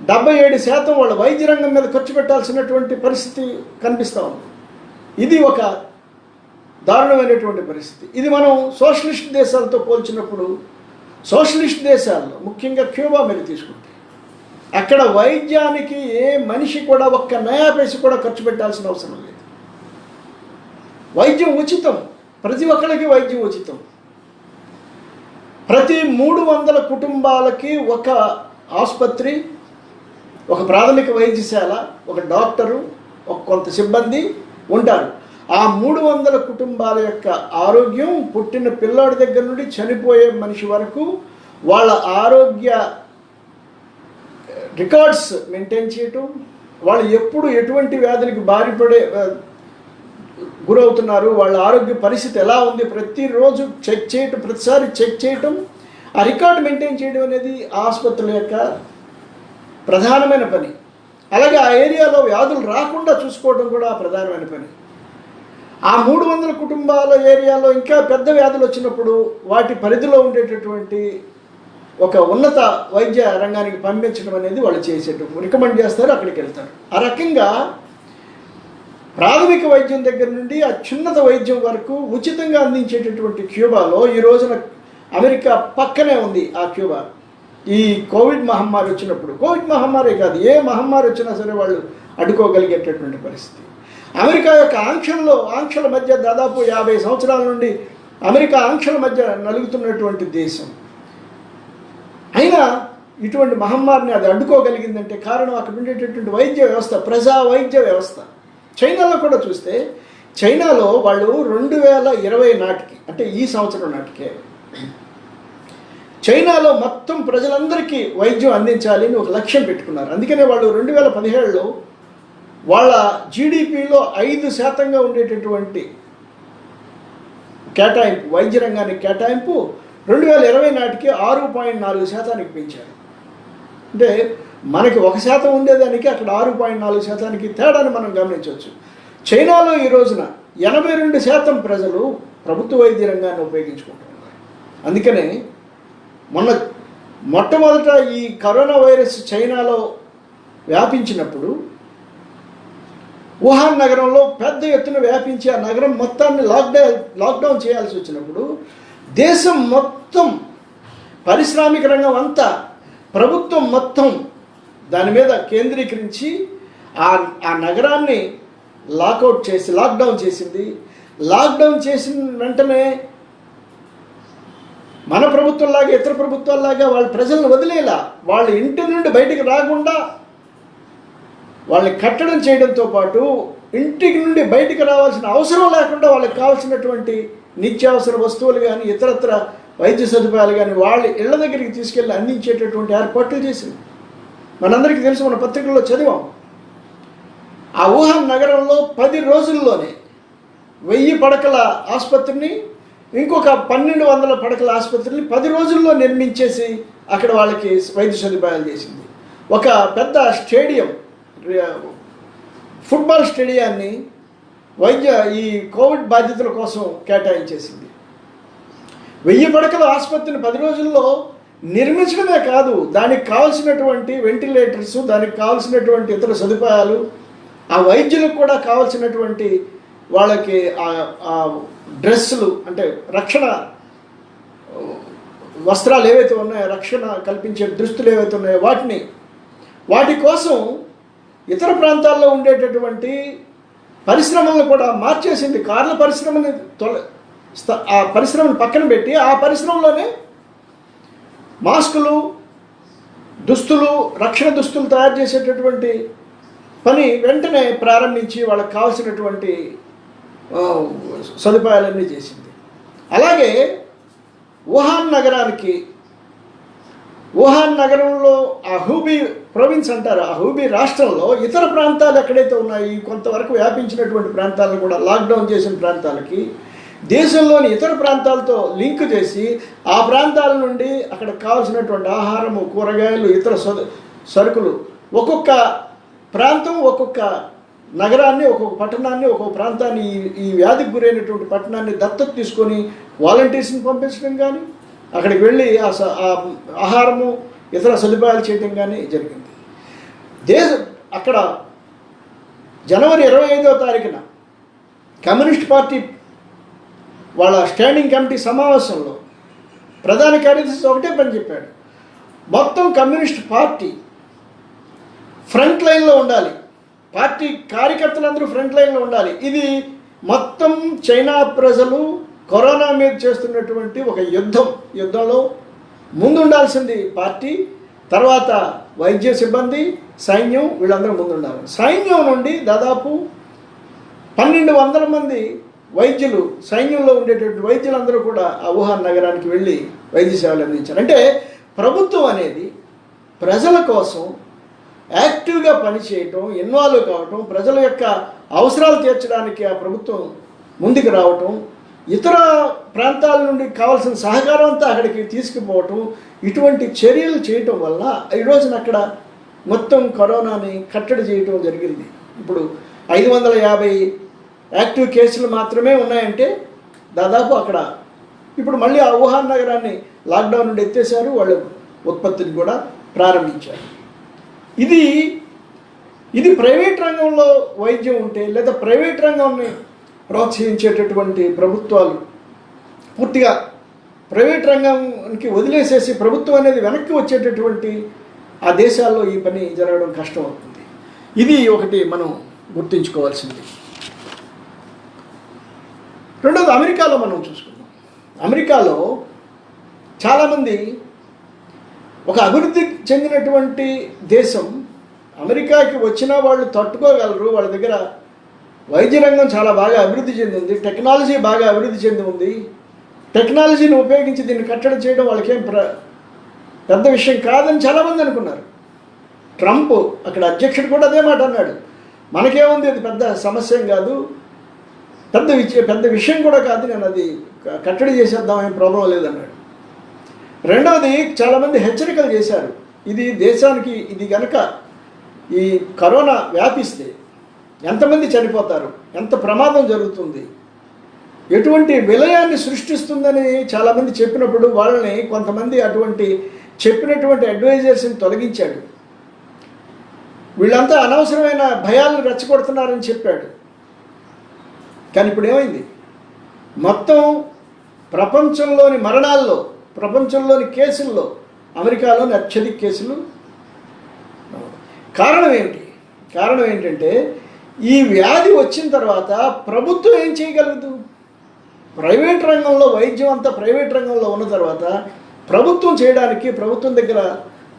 77% వాళ్ళ వైద్య రంగం మీద ఖర్చు పెట్టాల్సినటువంటి పరిస్థితి కనిపిస్తూ ఉంది. ఇది ఒక దారుణమైనటువంటి పరిస్థితి. ఇది మనం సోషలిస్ట్ దేశాలతో పోల్చినప్పుడు, సోషలిస్ట్ దేశాల్లో ముఖ్యంగా క్యూబా మీరు తీసుకుంటే అక్కడ వైద్యానికి ఏ మనిషి కూడా 1 నయా పైసా కూడా ఖర్చు పెట్టాల్సిన అవసరం లేదు. వైద్యం ఉచితం, ప్రతి ఒక్కరికి వైద్యం ఉచితం. ప్రతి 300 కుటుంబాలకి ఒక ఆసుపత్రి, ఒక ప్రాథమిక వైద్యశాల, ఒక డాక్టరు, ఒక కొంత సిబ్బంది ఉంటారు. ఆ 300 కుటుంబాల యొక్క ఆరోగ్యం పుట్టిన పిల్లాడి దగ్గర నుండి చనిపోయే మనిషి వరకు వాళ్ళ ఆరోగ్య రికార్డ్స్ మెయింటైన్ చేయటం, వాళ్ళు ఎప్పుడు ఎటువంటి వ్యాధులకు గురవుతున్నారు, వాళ్ళ ఆరోగ్య పరిస్థితి ఎలా ఉంది ప్రతిరోజు చెక్ చేయటం, ప్రతిసారి చెక్ చేయటం, ఆ రికార్డు మెయింటైన్ చేయడం అనేది ఆసుపత్రుల యొక్క ప్రధానమైన పని. అలాగే ఆ ఏరియాలో వ్యాధులు రాకుండా చూసుకోవడం కూడా ప్రధానమైన పని. ఆ 300 కుటుంబాల ఏరియాలో ఇంకా పెద్ద వ్యాధులు వచ్చినప్పుడు వాటి పరిధిలో ఉండేటటువంటి ఒక ఉన్నత వైద్య రంగానికి పంపించడం అనేది వాళ్ళు చేసేటప్పుడు రికమెండ్ చేస్తారు, అక్కడికి వెళ్తారు. ఆ రకంగా ప్రాథమిక వైద్యం దగ్గర నుండి అత్యున్నత వైద్యం వరకు ఉచితంగా అందించేటటువంటి క్యూబాలో ఈ రోజున అమెరికా పక్కనే ఉంది. ఆ క్యూబా ఈ కోవిడ్ మహమ్మారి వచ్చినప్పుడు, కోవిడ్ మహమ్మారి కాదు ఏ మహమ్మారి వచ్చినా సరే వాళ్ళు అడ్డుకోగలిగేటటువంటి పరిస్థితి. అమెరికా యొక్క ఆంక్షల మధ్య దాదాపు 50 సంవత్సరాల నుండి అమెరికా ఆంక్షల మధ్య నలుగుతున్నటువంటి దేశం అయినా ఇటువంటి మహమ్మారిని అది అడ్డుకోగలిగిందంటే కారణం అక్కడ ఉండేటటువంటి వైద్య వ్యవస్థ, ప్రజా వైద్య వ్యవస్థ. చైనాలో కూడా చూస్తే చైనాలో వాళ్ళు 2020 నాటికి, అంటే ఈ సంవత్సరం నాటికే చైనాలో మొత్తం ప్రజలందరికీ వైద్యం అందించాలి అని ఒక లక్ష్యం పెట్టుకున్నారు. అందుకనే వాళ్ళు 2017లో వాళ్ళ జీడిపిలో 5% ఉండేటటువంటి కేటాయింపు, వైద్య రంగానికి కేటాయింపు 2020 నాటికి 6.4% పెంచారు. అంటే మనకి 1% ఉండేదానికి అక్కడ 6.4% తేడాని మనం గమనించవచ్చు. చైనాలో ఈ రోజున 82% ప్రజలు ప్రభుత్వ వైద్య రంగాన్ని ఉపయోగించుకుంటున్నారు. అందుకనే మొట్టమొదట ఈ కరోనా వైరస్ చైనాలో వ్యాపించినప్పుడు వుహాన్ నగరంలో పెద్ద ఎత్తున వ్యాపించి ఆ నగరం మొత్తాన్ని లాక్డౌన్ చేయాల్సి వచ్చినప్పుడు దేశం మొత్తం, పారిశ్రామిక రంగం అంతా, ప్రభుత్వం మొత్తం దాని మీద కేంద్రీకరించి ఆ నగరాన్ని లాక్డౌన్ చేసింది. లాక్డౌన్ చేసిన వెంటనే మన ప్రభుత్వంలాగా ఇతర ప్రభుత్వాల్లాగా వాళ్ళ ప్రజలను వదిలేలా, వాళ్ళ ఇంటి నుండి బయటికి రాకుండా వాళ్ళని కట్టడం చేయడంతో పాటు ఇంటికి నుండి బయటికి రావాల్సిన అవసరం లేకుండా వాళ్ళకి కావాల్సినటువంటి నిత్యావసర వస్తువులు కానీ ఇతరత్ర వైద్య సదుపాయాలు కానీ వాళ్ళ ఇళ్ల దగ్గరికి తీసుకెళ్ళి అందించేటటువంటి ఏర్పాట్లు చేసింది. మనందరికీ తెలుసు, మన పత్రికల్లో చదివాం. ఆ వుహాన్ నగరంలో 10 రోజుల్లోనే 1000 పడకల ఆసుపత్రిని, ఇంకొక 1200 పడకల ఆసుపత్రిని 10 రోజుల్లో నిర్మించేసి అక్కడ వాళ్ళకి వైద్య సదుపాయాలు చేసింది. ఒక పెద్ద స్టేడియం, ఫుట్బాల్ స్టేడియాన్ని ఈ కోవిడ్ బాధితుల కోసం కేటాయించేసింది. 1000 పడకల ఆసుపత్రిని 10 రోజుల్లో నిర్మించడమే కాదు, దానికి కావాల్సినటువంటి వెంటిలేటర్స్, దానికి కావాల్సినటువంటి ఇతర సదుపాయాలు, ఆ వైద్యులకు కూడా కావాల్సినటువంటి వాళ్ళకి డ్రెస్సులు, అంటే రక్షణ వస్త్రాలు ఏవైతే ఉన్నాయో, రక్షణ కల్పించే దుస్తులు ఏవైతే ఉన్నాయో వాటి కోసం ఇతర ప్రాంతాల్లో ఉండేటటువంటి పరిశ్రమలను కూడా మార్చేసింది. కార్ల పరిశ్రమని ఆ పరిశ్రమను పక్కన పెట్టి ఆ పరిశ్రమలోనే మాస్కులు, దుస్తులు, రక్షణ దుస్తులు తయారు చేసేటటువంటి పని వెంటనే ప్రారంభించి వాళ్ళకి కావాల్సినటువంటి సదుపాయాలన్నీ చేసింది. అలాగే వుహాన్ నగరంలో ఆ హూబీ ప్రొవిన్స్ అంటారు, ఆ హూబీ రాష్ట్రంలో ఇతర ప్రాంతాలు ఎక్కడైతే ఉన్నాయి, కొంతవరకు వ్యాపించినటువంటి ప్రాంతాలను కూడా లాక్డౌన్ చేసిన ప్రాంతాలకి దేశంలోని ఇతర ప్రాంతాలతో లింక్ చేసి ఆ ప్రాంతాల నుండి అక్కడ కావాల్సినటువంటి ఆహారము, కూరగాయలు, ఇతర సరుకులు ఒక్కొక్క ప్రాంతం, ఒక్కొక్క నగరాన్ని, ఒక్కొక్క పట్టణాన్ని, ఒక్కొక్క ప్రాంతాన్ని, ఈ వ్యాధికి గురైనటువంటి పట్టణాన్ని దత్తత తీసుకొని వాలంటీర్స్ని పంపించడం కానీ, అక్కడికి వెళ్ళి ఆ ఆహారము, ఇతర సదుపాయాలు చేయడం కానీ జరిగింది. అక్కడ జనవరి 25వ తారీఖున కమ్యూనిస్ట్ పార్టీ వాళ్ళ స్టాండింగ్ కమిటీ సమావేశంలో ప్రధాన కార్యదర్శి ఒకటే పని చెప్పాడు: మొత్తం కమ్యూనిస్ట్ పార్టీ ఫ్రంట్ లైన్లో ఉండాలి, పార్టీ కార్యకర్తలందరూ ఫ్రంట్ లైన్లో ఉండాలి. ఇది మొత్తం చైనా ప్రజలు కరోనా మీద చేస్తున్నటువంటి ఒక యుద్ధంలో ముందుండాల్సింది పార్టీ, తర్వాత వైద్య సిబ్బంది, సైన్యం, వీళ్ళందరూ ముందుండాలి. సైన్యం నుండి దాదాపు 1200 మంది వైద్యులు, సైన్యంలో ఉండేటటువంటి వైద్యులందరూ కూడా ఆ వుహాన్ నగరానికి వెళ్ళి వైద్య సేవలు అందించారు. అంటే ప్రభుత్వం అనేది ప్రజల కోసం యాక్టివ్గా పనిచేయటం, ఇన్వాల్వ్ కావటం, ప్రజల యొక్క అవసరాలు తీర్చడానికి ఆ ప్రభుత్వం ముందుకు రావటం, ఇతర ప్రాంతాల నుండి కావాల్సిన సహకారం అంతా అక్కడికి తీసుకుపోవటం, ఇటువంటి చర్యలు చేయటం వల్ల ఈ రోజున అక్కడ మొత్తం కరోనాని కట్టడి చేయటం జరిగింది. ఇప్పుడు 550 యాక్టివ్ కేసులు మాత్రమే ఉన్నాయంటే దాదాపు అక్కడ ఇప్పుడు మళ్ళీ ఆ వుహాన్ నగరాన్ని లాక్డౌన్ నుండి ఎత్తేసారు, వాళ్ళు ఉత్పత్తిని కూడా ప్రారంభించారు. ఇది ప్రైవేట్ రంగంలో వైద్యం ఉంటే, లేదా ప్రైవేట్ రంగాన్ని ప్రోత్సహించేటటువంటి ప్రభుత్వాలు పూర్తిగా ప్రైవేట్ రంగానికి వదిలేసేసి ప్రభుత్వం అనేది వెనక్కి వచ్చేటటువంటి ఆ దేశాల్లో ఈ పని జరగడం కష్టం అవుతుంది. ఇది ఒకటి మనం గుర్తుంచుకోవాల్సింది. రెండోది, అమెరికాలో మనం చూసుకుందాం. అమెరికాలో చాలామంది ఒక అభివృద్ధి చెందినటువంటి దేశం, అమెరికాకి వచ్చిన వాళ్ళు తట్టుకోగలరు, వాళ్ళ దగ్గర వైద్య రంగం చాలా బాగా అభివృద్ధి చెంది ఉంది, టెక్నాలజీ బాగా అభివృద్ధి చెంది ఉంది, టెక్నాలజీని ఉపయోగించి దీన్ని కట్టడి చేయడం వాళ్ళకేం పెద్ద విషయం కాదని చాలామంది అనుకున్నారు. ట్రంప్ అక్కడ అధ్యక్షుడు కూడా అదే మాట అన్నాడు, మనకేముంది, అది పెద్ద సమస్య ఏం కాదు, పెద్ద విషయం కూడా కాదు, నేను అది కట్టడి చేసేద్దాం, ఏం ప్రాబ్లం లేదన్నాడు. రెండవది, చాలామంది హెచ్చరికలు చేశారు, ఇది దేశానికి, ఇది కనుక ఈ కరోనా వ్యాపిస్తే ఎంతమంది చనిపోతారు, ఎంత ప్రమాదం జరుగుతుంది, ఎటువంటి విలయాన్ని సృష్టిస్తుందని చాలామంది చెప్పినప్పుడు వాళ్ళని కొంతమంది అటువంటి చెప్పినటువంటి అడ్వైజర్స్ని తొలగించాడు. వీళ్ళంతా అనవసరమైన భయాలను రెచ్చగొడుతున్నారని చెప్పాడు. కానీ ఇప్పుడు ఏమైంది, మొత్తం ప్రపంచంలోని మరణాల్లో, ప్రపంచంలోని కేసుల్లో అమెరికాలోని అత్యధిక కేసులు. కారణం ఏంటంటే ఈ వ్యాధి వచ్చిన తర్వాత ప్రభుత్వం ఏం చేయగలదు? ప్రైవేట్ రంగంలో వైద్యం అంతా ప్రైవేట్ రంగంలో ఉన్న తర్వాత ప్రభుత్వం చేయడానికి, ప్రభుత్వం దగ్గర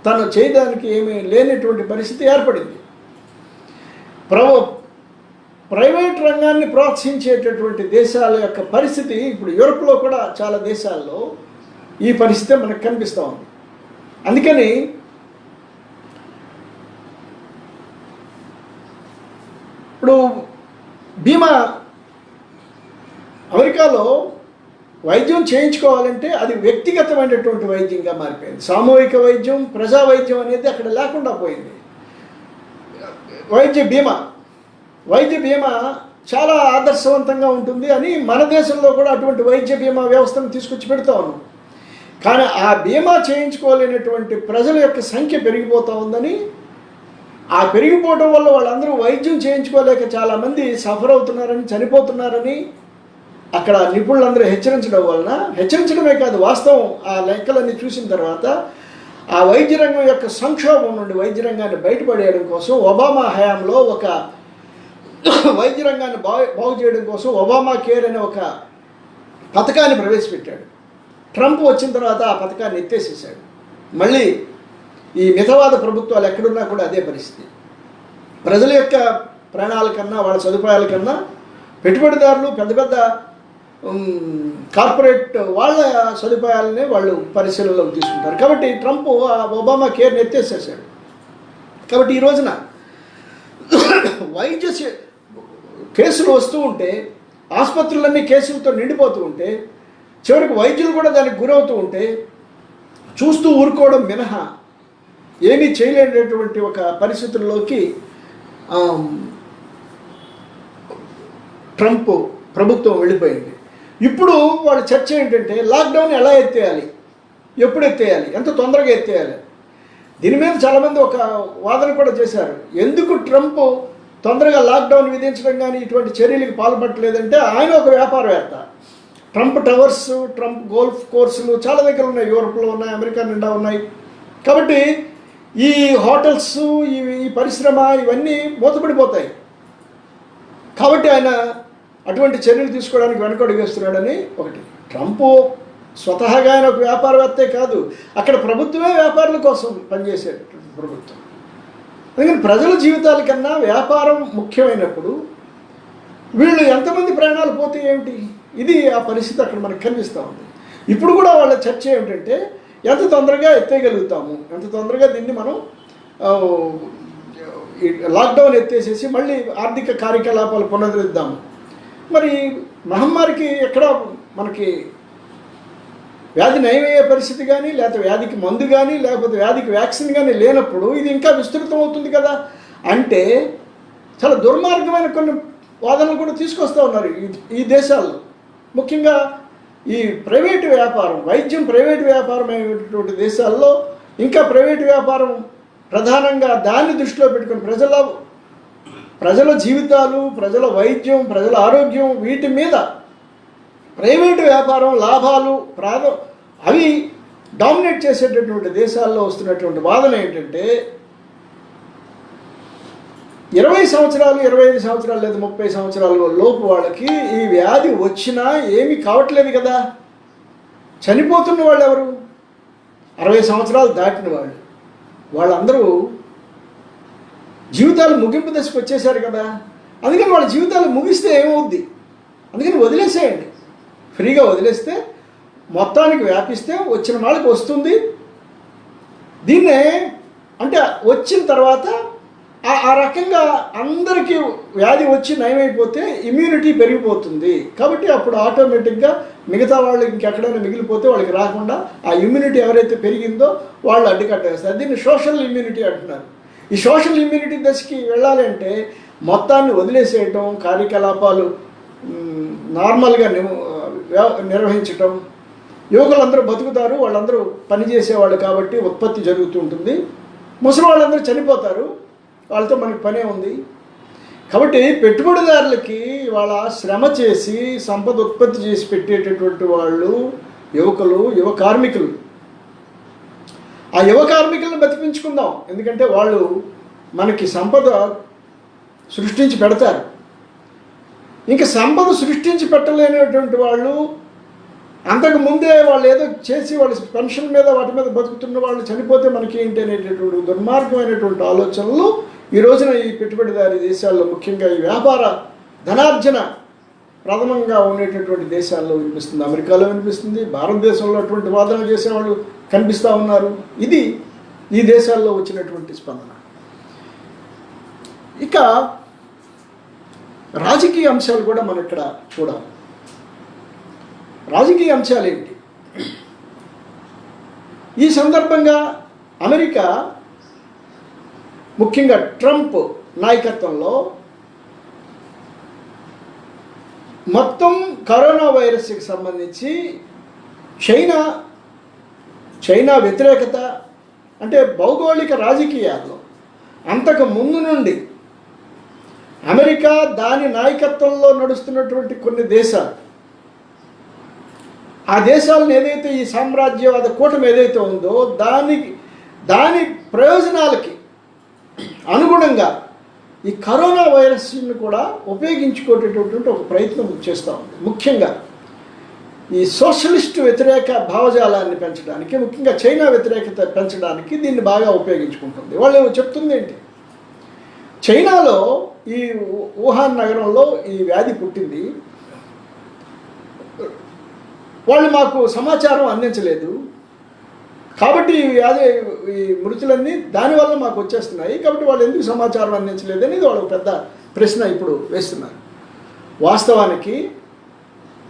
తను చేయడానికి ఏమీ లేనటువంటి పరిస్థితి ఏర్పడింది. ప్రైవేట్ రంగాన్ని ప్రోత్సహించేటటువంటి దేశాల యొక్క పరిస్థితి ఇప్పుడు యూరోప్లో కూడా చాలా దేశాల్లో ఈ పరిస్థితి మనకు కనిపిస్తూ ఉంది. అందుకని ఇప్పుడు బీమా అమెరికాలో వైద్యం చేయించుకోవాలంటే అది వ్యక్తిగతమైనటువంటి వైద్యంగా మారిపోయింది. సామూహిక వైద్యం, ప్రజా వైద్యం అనేది అక్కడ లేకుండా పోయింది. వైద్య బీమా చాలా ఆదర్శవంతంగా ఉంటుంది అని మన దేశంలో కూడా అటువంటి వైద్య బీమా వ్యవస్థను తీసుకొచ్చి పెడతా ఉన్నాం. కానీ ఆ బీమా చేయించుకోలేనటువంటి ప్రజల యొక్క సంఖ్య పెరిగిపోతూ ఉందని, ఆ పెరిగిపోవడం వల్ల వాళ్ళందరూ వైద్యం చేయించుకోలేక చాలామంది సఫర్ అవుతున్నారని, చనిపోతున్నారని అక్కడ నిపుణులందరూ హెచ్చరించడమే కాదు, వాస్తవం ఆ లెక్కలన్నీ చూసిన తర్వాత ఆ వైద్య రంగం యొక్క సంక్షోభం నుండి వైద్య రంగాన్ని బయటపడేయడం కోసం ఒబామా హయాంలో ఒక వైద్య రంగాన్ని బాగు చేయడం కోసం ఒబామా కేర్ అనే ఒక పథకాన్ని ప్రవేశపెట్టాడు. ట్రంప్ వచ్చిన తర్వాత ఆ పథకాన్ని ఎత్తేసేసాడు. మళ్ళీ ఈ మితవాద ప్రభుత్వాలు ఎక్కడున్నా కూడా అదే పరిస్థితి. ప్రజల యొక్క ప్రాణాల కన్నా, వాళ్ళ సదుపాయాల కన్నా పెట్టుబడిదారులు, పెద్ద పెద్ద కార్పొరేట్ వాళ్ళ సదుపాయాలనే వాళ్ళు పరిశీలనలోకి తీసుకుంటారు. కాబట్టి ట్రంప్ ఆ ఒబామా కేర్ని ఎత్తేసేసాడు. కాబట్టి ఈ రోజున వైద్య కేసులు వస్తూ ఉంటే, ఆసుపత్రులన్నీ కేసులతో నిండిపోతూ ఉంటే, చివరికి వైద్యులు కూడా దానికి గురవుతూ ఉంటే చూస్తూ ఊరుకోవడం మినహా ఏమీ చేయలేనటువంటి ఒక పరిస్థితుల్లోకి ట్రంప్ ప్రభుత్వం వెళ్ళిపోయింది. ఇప్పుడు వాళ్ళ చర్చ ఏంటంటే లాక్డౌన్ ఎలా ఎత్తేయాలి, ఎప్పుడు ఎత్తేయాలి, ఎంత తొందరగా ఎత్తేయాలి. దీని మీద చాలామంది ఒక వాదన కూడా చేశారు. ఎందుకు ట్రంప్ తొందరగా లాక్డౌన్ విధించడం కానీ ఇటువంటి చర్యలకు పాల్పడలేదంటే, ఆయన ఒక వ్యాపారవేత్త. ట్రంప్ టవర్స్, ట్రంప్ గోల్ఫ్ కోర్సులు చాలా దగ్గర ఉన్నాయి, యూరోప్లో ఉన్నాయి, అమెరికా నిండా ఉన్నాయి. కాబట్టి ఈ హోటల్స్, ఈ పరిశ్రమ ఇవన్నీ మూతపడిపోతాయి. కాబట్టి ఆయన అటువంటి చర్యలు తీసుకోవడానికి వెనకడుగు వేస్తున్నాడని ఒకటి. ట్రంప్ స్వతహాగా ఆయన ఒక వ్యాపారవేత్తే కాదు, అక్కడ ప్రభుత్వమే వ్యాపారుల కోసం పనిచేసేటటువంటి ప్రభుత్వం. అందుకని ప్రజల జీవితాల కన్నా వ్యాపారం ముఖ్యమైనప్పుడు వీళ్ళు ఎంతమంది ప్రాణాలు పోతే ఏమిటి, ఇది ఆ పరిస్థితి అక్కడ మనకు కనిపిస్తూ ఉంది. ఇప్పుడు కూడా వాళ్ళ చర్చ ఏమిటంటే ఎంత తొందరగా ఎత్తేయగలుగుతాము, ఎంత తొందరగా దీన్ని మనం లాక్డౌన్ ఎత్తేసేసి మళ్ళీ ఆర్థిక కార్యకలాపాలు పునరుద్ధరిద్దాము. మరి మహమ్మారికి ఎక్కడ మనకి వ్యాధి నయమయ్యే పరిస్థితి కానీ, లేకపోతే వ్యాధికి మందు కానీ, లేకపోతే వ్యాధికి వ్యాక్సిన్ కానీ లేనప్పుడు ఇది ఇంకా విస్తృతం అవుతుంది కదా అంటే చాలా దుర్మార్గమైన కొన్ని వాదనలు కూడా తీసుకొస్తూ ఉన్నారు ఈ దేశాల్లో. ముఖ్యంగా ఈ ప్రైవేటు వ్యాపారం, వైద్యం ప్రైవేటు వ్యాపారం అయినటువంటి దేశాల్లో ఇంకా ప్రైవేటు వ్యాపారం ప్రధానంగా దాన్ని దృష్టిలో పెట్టుకుని ప్రజల జీవితాలు, ప్రజల వైద్యం, ప్రజల ఆరోగ్యం, వీటి మీద ప్రైవేటు వ్యాపారం లాభాలు అవి డామినేట్ చేసేటటువంటి దేశాల్లో వస్తున్నటువంటి వాదన ఏంటంటే 20 సంవత్సరాలు, 25 సంవత్సరాలు లేదా 30 సంవత్సరాల లోపు వాళ్ళకి ఈ వ్యాధి వచ్చినా ఏమీ కావట్లేదు కదా. చనిపోతున్న వాళ్ళు ఎవరు? 60 సంవత్సరాలు దాటిన వాళ్ళందరూ జీవితాలు ముగింపు దశకు వచ్చేసారు కదా. అందుకని వాళ్ళ జీవితాలు ముగిస్తే ఏమవుద్ది, అందుకని వదిలేసేయండి. ఫ్రీగా వదిలేస్తే మొత్తానికి వ్యాపిస్తే వచ్చిన వాళ్ళకి వస్తుంది. దీన్నే అంటే వచ్చిన తర్వాత ఆ రకంగా అందరికీ వ్యాధి వచ్చి నయమైపోతే ఇమ్యూనిటీ పెరిగిపోతుంది. కాబట్టి అప్పుడు ఆటోమేటిక్గా మిగతా వాళ్ళు ఇంకెక్కడైనా మిగిలిపోతే వాళ్ళకి రాకుండా ఆ ఇమ్యూనిటీ ఎవరైతే పెరిగిందో వాళ్ళు అడ్డుకట్టేస్తారు. దీన్ని సోషల్ ఇమ్యూనిటీ అంటున్నారు. ఈ సోషల్ ఇమ్యూనిటీ దశకి వెళ్ళాలంటే మొత్తాన్ని వదిలేసేయటం, కార్యకలాపాలు నార్మల్గా నిర్వహించటం. యువకులందరూ బతుకుతారు, వాళ్ళందరూ పనిచేసేవాళ్ళు కాబట్టి ఉత్పత్తి జరుగుతూ ఉంటుంది. ముసలి వాళ్ళందరూ చనిపోతారు, వాళ్ళతో మనకి పనే ఉంది. కాబట్టి పెట్టుబడిదారులకి వాళ్ళ శ్రమ చేసి సంపద ఉత్పత్తి చేసి పెట్టేటటువంటి వాళ్ళు యువకులు, యువ కార్మికులు. ఆ యువ కార్మికులను బతికించుకుందాం, ఎందుకంటే వాళ్ళు మనకి సంపద సృష్టించి పెడతారు. ఇంకా సంపద సృష్టించి పెట్టలేనటువంటి వాళ్ళు, అంతకు ముందే వాళ్ళు ఏదో చేసి వాళ్ళ పెన్షన్ మీద వాటి మీద బతుకుతున్న వాళ్ళు చనిపోతే మనకి ఏంటి అనేటటువంటి దుర్మార్గమైనటువంటి ఆలోచనలు ఈ రోజున ఈ పెట్టుబడిదారీ దేశాల్లో, ముఖ్యంగా ఈ వ్యాపార ధనార్జన ప్రథమంగా ఉండేటటువంటి దేశాల్లో వినిపిస్తుంది. అమెరికాలో వినిపిస్తుంది, భారతదేశంలో అటువంటి వాదనలు చేసేవాళ్ళు కనిపిస్తూ ఉన్నారు. ఇది ఈ దేశాల్లో వచ్చినటువంటి స్పందన. ఇక రాజకీయ అంశాలు కూడా మనం ఇక్కడ చూడాలి. రాజకీయ అంశాలు ఏంటి? ఈ సందర్భంగా అమెరికా ముఖ్యంగా ట్రంప్ నాయకత్వంలో మొత్తం కరోనా వైరస్కి సంబంధించి చైనా వ్యతిరేకత, అంటే భౌగోళిక రాజకీయాల్లో అంతకు ముందు నుండి అమెరికా దాని నాయకత్వంలో నడుస్తున్నటువంటి కొన్ని దేశాలు, ఆ దేశాలను ఏదైతే ఈ సామ్రాజ్యవాద కూటమి ఏదైతే ఉందో దాని ప్రయోజనాలకి అనుగుణంగా ఈ కరోనా వైరస్ని కూడా ఉపయోగించుకునేటటువంటి ఒక ప్రయత్నం చేస్తూ ఉంది. ముఖ్యంగా ఈ సోషలిస్ట్ వ్యతిరేక భావజాలాన్ని పెంచడానికి, ముఖ్యంగా చైనా వ్యతిరేకత పెంచడానికి దీన్ని బాగా ఉపయోగించుకుంటుంది. వాళ్ళు చెప్తుంది ఏంటి? చైనాలో ఈ వుహాన్ నగరంలో ఈ వ్యాధి పుట్టింది, వాళ్ళు మాకు సమాచారం అందించలేదు, కాబట్టి ఈ మృతులన్నీ దానివల్ల మాకు వచ్చేస్తున్నాయి, కాబట్టి వాళ్ళు ఎందుకు సమాచారం అందించలేదు అనేది వాళ్ళు పెద్ద ప్రశ్న ఇప్పుడు వేస్తున్నారు. వాస్తవానికి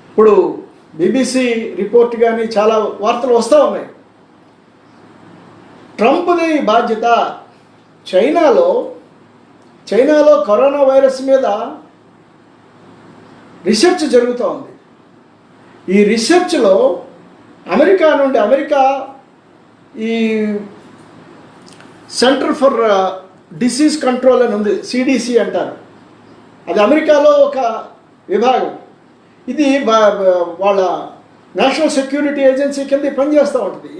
ఇప్పుడు BBC రిపోర్ట్ కానీ చాలా వార్తలు వస్తూ ఉన్నాయి. ట్రంప్ది బాధ్యత. చైనాలో కరోనా వైరస్ మీద రీసెర్చ్ జరుగుతూ ఉంది. ఈ రీసెర్చ్లో అమెరికా ఈ సెంటర్ ఫర్ డిసీజ్ కంట్రోల్ అని ఉంది, CDC అంటారు. అది అమెరికాలో ఒక విభాగం. ఇది వాళ్ళ నేషనల్ సెక్యూరిటీ ఏజెన్సీ కింద పనిచేస్తూ ఉంటుంది.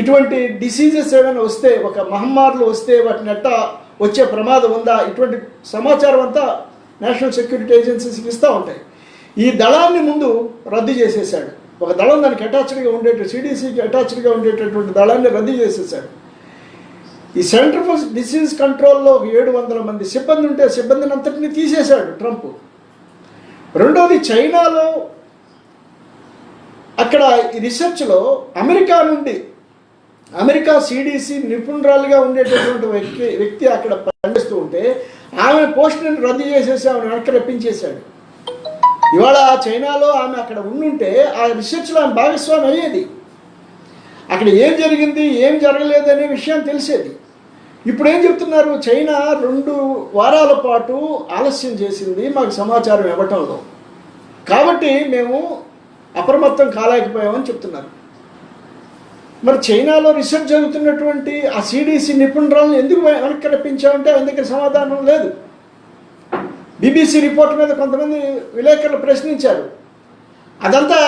ఇటువంటి డిసీజెస్ ఏమైనా వస్తే, ఒక మహమ్మారులు వస్తే వాటిని ఎట్టా వచ్చే ప్రమాదం ఉందా, ఇటువంటి సమాచారం అంతా నేషనల్ సెక్యూరిటీ ఏజెన్సీస్కి ఇస్తూ ఉంటాయి. ఈ దళాన్ని ముందు రద్దు చేసేసాడు. ఒక దళం దానికి అటాచ్డ్గా CDCకి అటాచ్డ్గా ఉండేటటువంటి దళాన్ని రద్దు చేసేసాడు. ఈ సెంటర్ ఫర్ డిసీజ్ కంట్రోల్లో 700 మంది సిబ్బంది ఉంటే సిబ్బందిని అంతటినీ తీసేశాడు ట్రంప్. రెండోది, చైనాలో అక్కడ ఈ రీసెర్చ్లో అమెరికా CDC నిపుణురాలుగా ఉండేటటువంటి వ్యక్తి అక్కడ పనిచేస్తూ ఉంటే ఆమె పోస్టుని రద్దు చేసేసి ఆమెను వెనక్కి రప్పించేశాడు. ఇవాళ చైనాలో ఆమె అక్కడ ఉండుంటే ఆ రీసెర్చ్లో ఆమె భాగస్వామి అయ్యేది. అక్కడ ఏం జరిగింది, ఏం జరగలేదు అనే విషయం తెలిసేది. ఇప్పుడు ఏం చెప్తున్నారు? చైనా 2 వారాల పాటు ఆలస్యం చేసింది మాకు సమాచారం ఇవ్వటంలో, కాబట్టి మేము అప్రమత్తం కాలేకపోయామని చెప్తున్నారు. మరి చైనాలో రీసెర్చ్ జరుగుతున్నటువంటి ఆ CDC నిపుణురాలను ఎందుకు వెనక్కి రప్పించామంటే ఆయన దగ్గర సమాధానం లేదు. BBC రిపోర్ట్ మీద కొంతమంది విలేకరులు ప్రశ్నించారు, అదంతా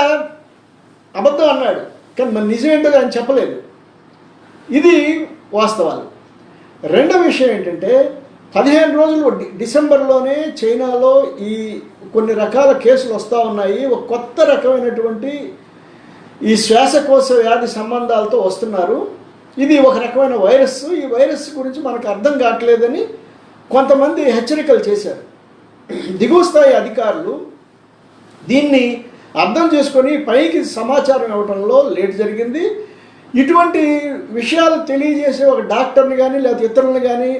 అబద్ధం అన్నాడు, కానీ మరి నిజమేంటో ఆయన చెప్పలేదు. ఇది వాస్తవాలు. రెండవ విషయం ఏంటంటే 15 రోజులు డిసెంబర్లోనే చైనాలో ఈ కొన్ని రకాల కేసులు వస్తూ ఉన్నాయి. ఒక కొత్త రకమైనటువంటి ఈ శ్వాసకోశ వ్యాధి సంబంధాలతో వస్తున్నారు. ఇది ఒక రకమైన వైరస్. ఈ వైరస్ గురించి మనకు అర్థం కావట్లేదని కొంతమంది హెచ్చరికలు చేశారు. దిగువ స్థాయి అధికారులు దీన్ని అర్థం చేసుకొని పైకి సమాచారం ఇవ్వడంలో లేట్ జరిగింది. ఇటువంటి విషయాలు తెలియజేసే ఒక డాక్టర్ని కానీ లేకపోతే ఇతరులను కానీ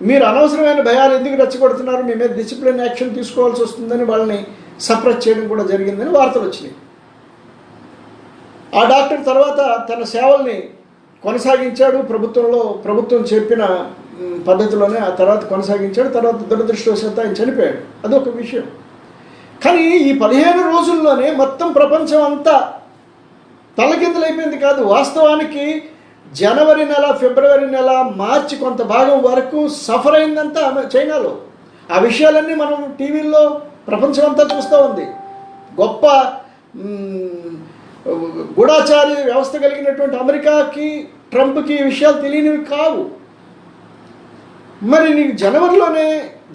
మీరు అనవసరమైన భయాలు ఎందుకు రెచ్చగొడుతున్నారు, మీ మీద డిసిప్లిన్ యాక్షన్ తీసుకోవాల్సి వస్తుందని వాళ్ళని సప్రెస్ చేయడం కూడా జరిగిందని వార్తలు వచ్చినాయి. ఆ డాక్టర్ తర్వాత తన సేవల్ని కొనసాగించాడు. ప్రభుత్వం చెప్పిన పద్ధతిలోనే ఆ తర్వాత కొనసాగించాడు. తర్వాత దురదృష్టవశాత్తు ఆయన చనిపోయాడు. అదొక విషయం. కానీ ఈ 15 రోజుల్లోనే మొత్తం ప్రపంచం అంతా తలకిందులైపోయింది కాదు. వాస్తవానికి జనవరి నెల, ఫిబ్రవరి నెల, మార్చి కొంత భాగం వరకు సఫర్ అయిందంతా చైనాలో. ఆ విషయాలన్నీ మనం టీవీల్లో ప్రపంచం అంతా చూస్తూ ఉంది. గొప్ప గూఢాచారి వ్యవస్థ కలిగినటువంటి అమెరికాకి, ట్రంప్కి ఈ విషయాలు తెలియనివి కావు. మరి నీకు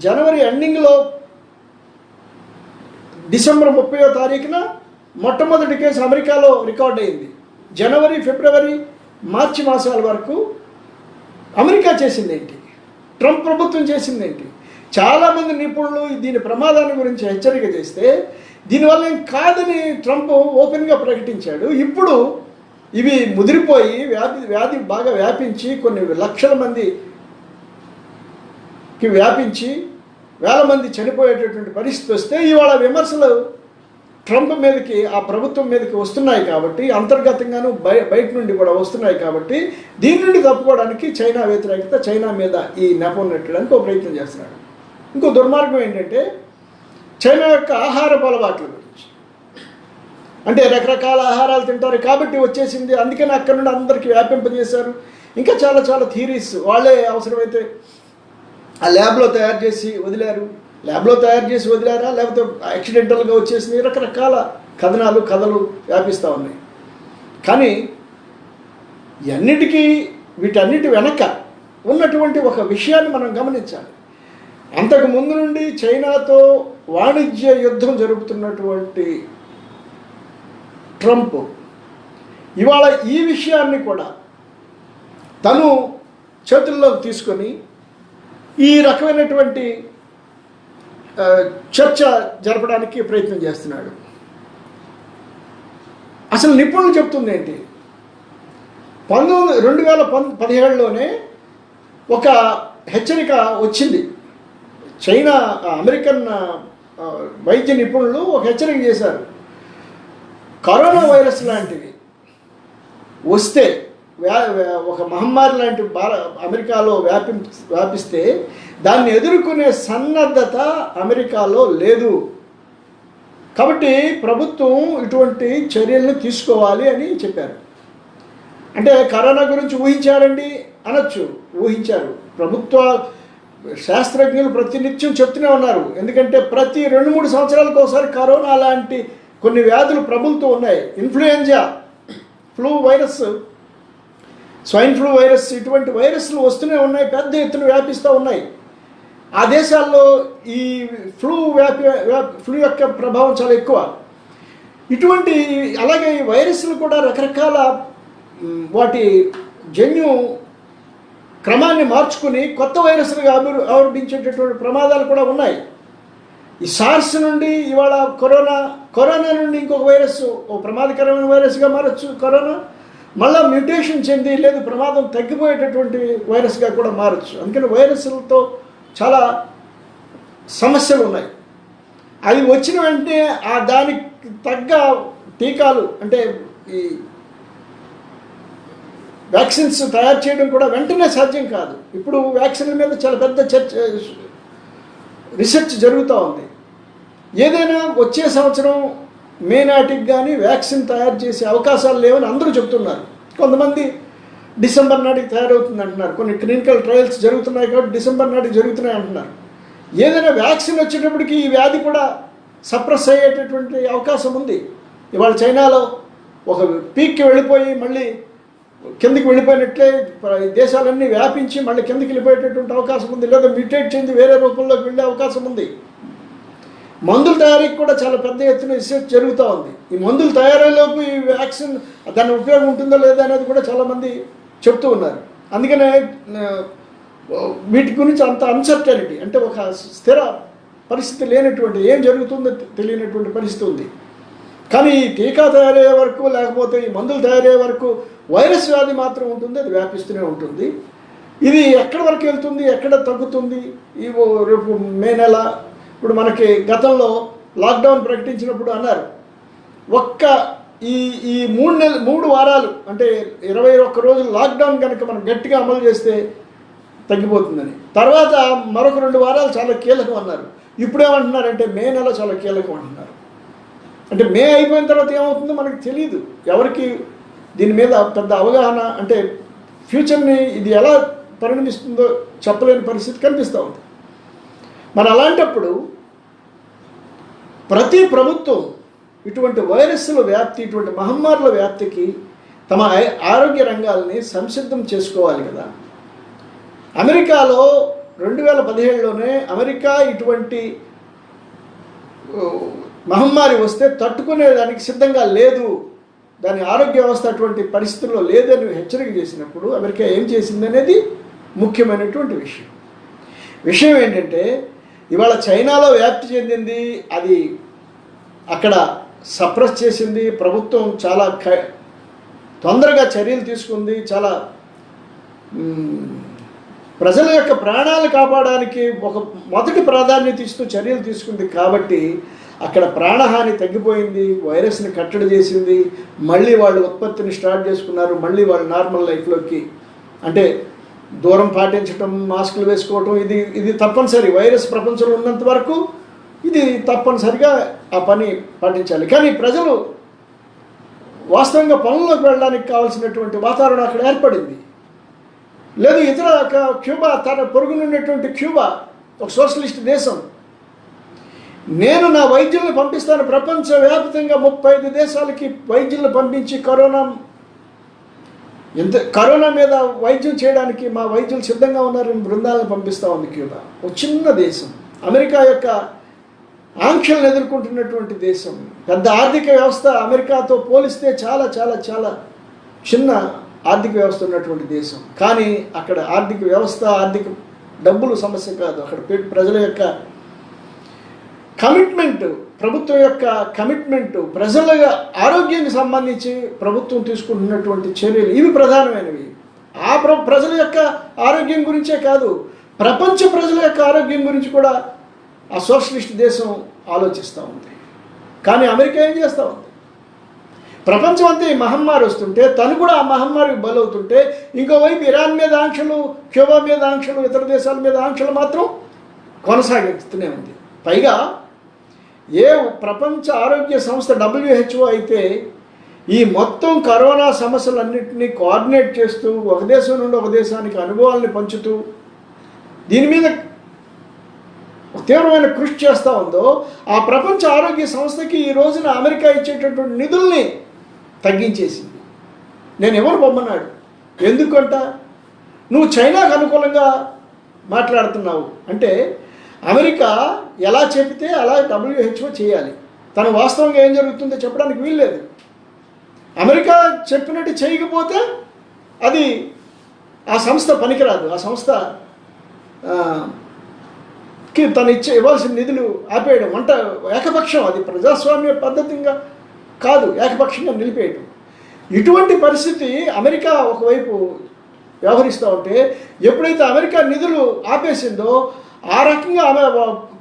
జనవరి ఎండింగ్లో డిసెంబర్ 30వ తారీఖున మొట్టమొదటి కేసు అమెరికాలో రికార్డ్ అయింది. జనవరి, ఫిబ్రవరి, మార్చి మాసాల వరకు అమెరికా చేసిందేంటి, ట్రంప్ ప్రభుత్వం చేసిందేంటి? చాలామంది నిపుణులు దీని ప్రమాదాన్ని గురించి హెచ్చరిక చేస్తే దీనివల్ల ఏం కాదని ట్రంప్ ఓపెన్గా ప్రకటించాడు. ఇప్పుడు ఇవి ముదిరిపోయి వ్యాధి బాగా వ్యాపించి కొన్ని లక్షల మందికి వ్యాపించి వేల మంది చనిపోయేటటువంటి పరిస్థితి వస్తే ఇవాళ విమర్శలు ట్రంప్ మీదకి, ఆ ప్రభుత్వం మీదకి వస్తున్నాయి కాబట్టి, అంతర్గతంగాను బయట నుండి కూడా వస్తున్నాయి కాబట్టి దీని నుండి తప్పుకోవడానికి చైనా వ్యతిరేకత, చైనా మీద ఈ నెపం నెట్టడానికి ఒక ప్రయత్నం చేస్తున్నాడు. ఇంకో దుర్మార్గం ఏంటంటే చైనా యొక్క ఆహారపు అలవాట్ల గురించి. అంటే రకరకాల ఆహారాలు తింటారు కాబట్టి వచ్చేసింది, అందుకని అక్కడ నుండి అందరికీ వ్యాపింపజేశారు. ఇంకా చాలా చాలా థీరీస్ వాళ్ళే అవసరమైతే ఆ ల్యాబ్లో తయారు చేసి వదిలారు, వదిలారా లేకపోతే యాక్సిడెంటల్గా వచ్చేసింది, రకరకాల కథలు వ్యాపిస్తూ ఉన్నాయి. కానీ వీటన్నిటి వెనక ఉన్నటువంటి ఒక విషయాన్ని మనం గమనించాలి. అంతకు ముందు నుండి చైనాతో వాణిజ్య యుద్ధం జరుపుతున్నటువంటి ట్రంప్ ఇవాళ ఈ విషయాన్ని కూడా తను చేతుల్లోకి తీసుకొని ఈ రకమైనటువంటి చర్చ జరపడానికి ప్రయత్నం చేస్తున్నాడు. అసలు నిపుణులు చెప్తుంది ఏంటి, 2017లోనే ఒక హెచ్చరిక వచ్చింది. చైనా అమెరికన్ వైద్య నిపుణులు ఒక హెచ్చరిక చేశారు. కరోనా వైరస్ లాంటివి వస్తే, ఒక మహమ్మారి లాంటి అమెరికాలో వ్యాపిస్తే దాన్ని ఎదుర్కొనే సన్నద్ధత అమెరికాలో లేదు. కాబట్టి ప్రభుత్వం ఇటువంటి చర్యలను తీసుకోవాలి అని చెప్పారు. అంటే కరోనా గురించి ఊహించారండి అనొచ్చు, ఊహించారు. ప్రభుత్వ శాస్త్రజ్ఞులు ప్రతినిత్యం చెప్తూనే ఉన్నారు. ఎందుకంటే ప్రతి 2-3 సంవత్సరాలకు ఒకసారి కరోనా లాంటి కొన్ని వ్యాధులు ప్రబలుతూ ఉన్నాయి. Influenza, flu virus, swine flu virus, ఇటువంటి వైరస్లు వస్తూనే ఉన్నాయి, పెద్ద ఎత్తున వ్యాపిస్తూ ఉన్నాయి. ఆ దేశాల్లో ఈ ఫ్లూ యొక్క ప్రభావం చాలా ఎక్కువ. అలాగే ఈ వైరస్లు కూడా రకరకాల వాటి జన్యు క్రమాన్ని మార్చుకుని కొత్త వైరస్లుగా ఆవిర్భించేటటువంటి ప్రమాదాలు కూడా ఉన్నాయి. ఈ సార్స్ నుండి ఇవాళ కరోనా నుండి ఇంకొక వైరస్, ఓ ప్రమాదకరమైన వైరస్గా మారచ్చు కరోనా, మళ్ళీ మ్యూటేషన్ చెంది లేదు ప్రమాదం తగ్గిపోయేటటువంటి వైరస్గా కూడా మారచ్చు. అందుకని వైరస్లతో చాలా సమస్యలు ఉన్నాయి. అవి వచ్చిన వెంటనే దానికి తగ్గ టీకాలు, అంటే ఈ వ్యాక్సిన్స్ తయారు చేయడం కూడా వెంటనే సాధ్యం కాదు. ఇప్పుడు వ్యాక్సిన్ల మీద చాలా పెద్ద రీసెర్చ్ జరుగుతూ ఉంది. ఏదైనా వచ్చే సంవత్సరం మే నాటికి కానీ వ్యాక్సిన్ తయారు చేసే అవకాశాలు లేవని అందరూ చెప్తున్నారు. కొంతమంది డిసెంబర్ నాటికి తయారవుతుంది అంటున్నారు. కొన్ని క్లినికల్ ట్రయల్స్ జరుగుతున్నాయి కాబట్టి డిసెంబర్ నాటికి జరుగుతున్నాయి అంటున్నారు. ఏదైనా వ్యాక్సిన్ వచ్చేటప్పటికి ఈ వ్యాధి కూడా సప్రెస్ అయ్యేటటువంటి అవకాశం ఉంది. ఇవాళ చైనాలో ఒక పీక్కి వెళ్ళిపోయి మళ్ళీ కిందికి వెళ్ళిపోయినట్లే దేశాలన్నీ వ్యాపించి మళ్ళీ కిందికి వెళ్ళిపోయేటటువంటి అవకాశం ఉంది, లేదా మ్యూటేట్ చెంది వేరే రూపంలోకి వెళ్ళే అవకాశం ఉంది. మందుల తయారీకి కూడా చాలా పెద్ద ఎత్తున రీసెర్చ్ జరుగుతూ ఉంది. ఈ మందులు తయారయ్యేలోపు ఈ వ్యాక్సిన్ దాని ఉపయోగం ఉంటుందో లేదా అనేది కూడా చాలామంది చెప్తూ ఉన్నారు. అందుకనే వీటి గురించి అంత అన్సర్టనిటీ, అంటే ఒక స్థిర పరిస్థితి లేనటువంటి, ఏం జరుగుతుందో తెలియనటువంటి పరిస్థితి ఉంది. కానీ ఈ టీకా తయారయ్యే వరకు, లేకపోతే ఈ మందులు తయారయ్యే వరకు వైరస్ వ్యాధి మాత్రం ఉంటుంది, అది వ్యాపిస్తూనే ఉంటుంది. ఇది ఎక్కడి వరకు వెళ్తుంది, ఎక్కడ తగ్గుతుంది? ఈ రేపు మే నెల, ఇప్పుడు మనకి గతంలో లాక్డౌన్ ప్రకటించినప్పుడు అన్నారు ఈ 3 వారాలు, అంటే 21 రోజులు లాక్డౌన్ కనుక మనం గట్టిగా అమలు చేస్తే తగ్గిపోతుందని. తర్వాత మరొక 2 వారాలు చాలా కీలకం అన్నారు. ఇప్పుడేమంటున్నారంటే మే నెల చాలా కీలకం అంటున్నారు. అంటే మే అయిపోయిన తర్వాత ఏమవుతుందో మనకు తెలియదు. ఎవరికి దీని మీద పెద్ద అవగాహన, అంటే ఫ్యూచర్ని ఇది ఎలా పరిణమిస్తుందో చెప్పలేని పరిస్థితి కనిపిస్తూ ఉంది. మరి అలాంటప్పుడు ప్రతి ప్రభుత్వం ఇటువంటి వైరస్ల వ్యాప్తి, ఇటువంటి మహమ్మారుల వ్యాప్తికి తమ ఆరోగ్య రంగాల్ని సంసిద్ధం చేసుకోవాలి కదా. అమెరికాలో 2017లోనే అమెరికా ఇటువంటి మహమ్మారి వస్తే తట్టుకునేదానికి సిద్ధంగా లేదు, దాని ఆరోగ్య వ్యవస్థ అటువంటి పరిస్థితుల్లో లేదని హెచ్చరిక చేసినప్పుడు అమెరికా ఏం చేసింది అనేది ముఖ్యమైనటువంటి విషయం ఏంటంటే, ఇవాళ చైనాలో వ్యాప్తి చెందింది, అది అక్కడ సప్రెస్ చేసింది ప్రభుత్వం, చాలా తొందరగా చర్యలు తీసుకుంది, చాలా ప్రజల యొక్క ప్రాణాలు కాపాడడానికి ఒక మొదటి ప్రాధాన్యత ఇస్తూ చర్యలు తీసుకుంది. కాబట్టి అక్కడ ప్రాణహాని తగ్గిపోయింది, వైరస్ని కట్టడి చేసింది, మళ్ళీ వాళ్ళు ఉత్పత్తిని స్టార్ట్ చేసుకున్నారు, మళ్ళీ వాళ్ళు నార్మల్ లైఫ్లోకి, అంటే దూరం పాటించడం, మాస్కులు వేసుకోవటం, ఇది తప్పనిసరి. వైరస్ ప్రపంచంలో ఉన్నంత వరకు ఇది తప్పనిసరిగా ఆ పని పాటించాలి. కానీ ప్రజలు వాస్తవంగా పనుల్లోకి వెళ్ళడానికి కావాల్సినటువంటి వాతావరణం అక్కడ ఏర్పడింది లేదు. ఇతర క్యూబా, తన పొరుగునున్నటువంటి క్యూబా ఒక సోషలిస్ట్ దేశం, నేను నా వైద్యులను పంపిస్తాను, ప్రపంచవ్యాప్తంగా 35 దేశాలకి వైద్యులను పంపించి కరోనా మీద వైద్యం చేయడానికి మా వైద్యులు సిద్ధంగా ఉన్నారని బృందాలను పంపిస్తూ ఉంది క్యూబా. ఒక చిన్న దేశం, అమెరికా యొక్క ఆంక్షలను ఎదుర్కొంటున్నటువంటి దేశం, పెద్ద ఆర్థిక వ్యవస్థ, అమెరికాతో పోలిస్తే చాలా చాలా చాలా చిన్న ఆర్థిక వ్యవస్థ ఉన్నటువంటి దేశం. కానీ అక్కడ ఆర్థిక వ్యవస్థ, ఆర్థిక డబ్బులు సమస్య కాదు, అక్కడ ప్రజల యొక్క కమిట్మెంట్, ప్రభుత్వం యొక్క కమిట్మెంట్, ప్రజల ఆరోగ్యానికి సంబంధించి ప్రభుత్వం తీసుకుంటున్నటువంటి చర్యలు, ఇవి ప్రధానమైనవి. ఆ ప్రజల యొక్క ఆరోగ్యం గురించే కాదు, ప్రపంచ ప్రజల యొక్క ఆరోగ్యం గురించి కూడా ఆ సోషలిస్ట్ దేశం ఆలోచిస్తూ ఉంది. కానీ అమెరికా ఏం చేస్తూ ఉంది? ప్రపంచం అంతా ఈ మహమ్మారి వస్తుంటే తను కూడా ఆ మహమ్మారికి బలవుతుంటే, ఇంకోవైపు ఇరాన్ మీద ఆంక్షలు, క్యూబా మీద ఆంక్షలు, ఇతర దేశాల మీద ఆంక్షలు మాత్రం కొనసాగిస్తూనే ఉంది. పైగా ఏ ప్రపంచ ఆరోగ్య సంస్థ WHO అయితే ఈ మొత్తం కరోనా సమస్యలన్నింటినీ కోఆర్డినేట్ చేస్తూ ఒక దేశం నుండి ఒక దేశానికి అనుభవాల్ని పంచుతూ దీని మీద తీవ్రమైన కృషి చేస్తూ ఉందో, ఆ ప్రపంచ ఆరోగ్య సంస్థకి ఈ రోజున అమెరికా ఇచ్చేటటువంటి నిధుల్ని తగ్గించేసింది. నేను ఎవరు పొమ్మన్నాడు? ఎందుకంట నువ్వు చైనాకు అనుకూలంగా మాట్లాడుతున్నావు అంటే, అమెరికా ఎలా చెబితే అలా WHO చేయాలి. తను వాస్తవంగా ఏం జరుగుతుందో చెప్పడానికి వీల్లేదు. అమెరికా చెప్పినట్టు చేయకపోతే అది ఆ సంస్థ పనికిరాదు. ఆ సంస్థ తను ఇవ్వాల్సిన నిధులు ఆపేయడం ఏకపక్షం, అది ప్రజాస్వామ్య పద్ధతిగా కాదు, ఏకపక్షంగా నిలిపేయడం. ఇటువంటి పరిస్థితి అమెరికా ఒకవైపు వ్యవహరిస్తూ ఉంటే, ఎప్పుడైతే అమెరికా నిధులు ఆపేసిందో ఆ రకంగా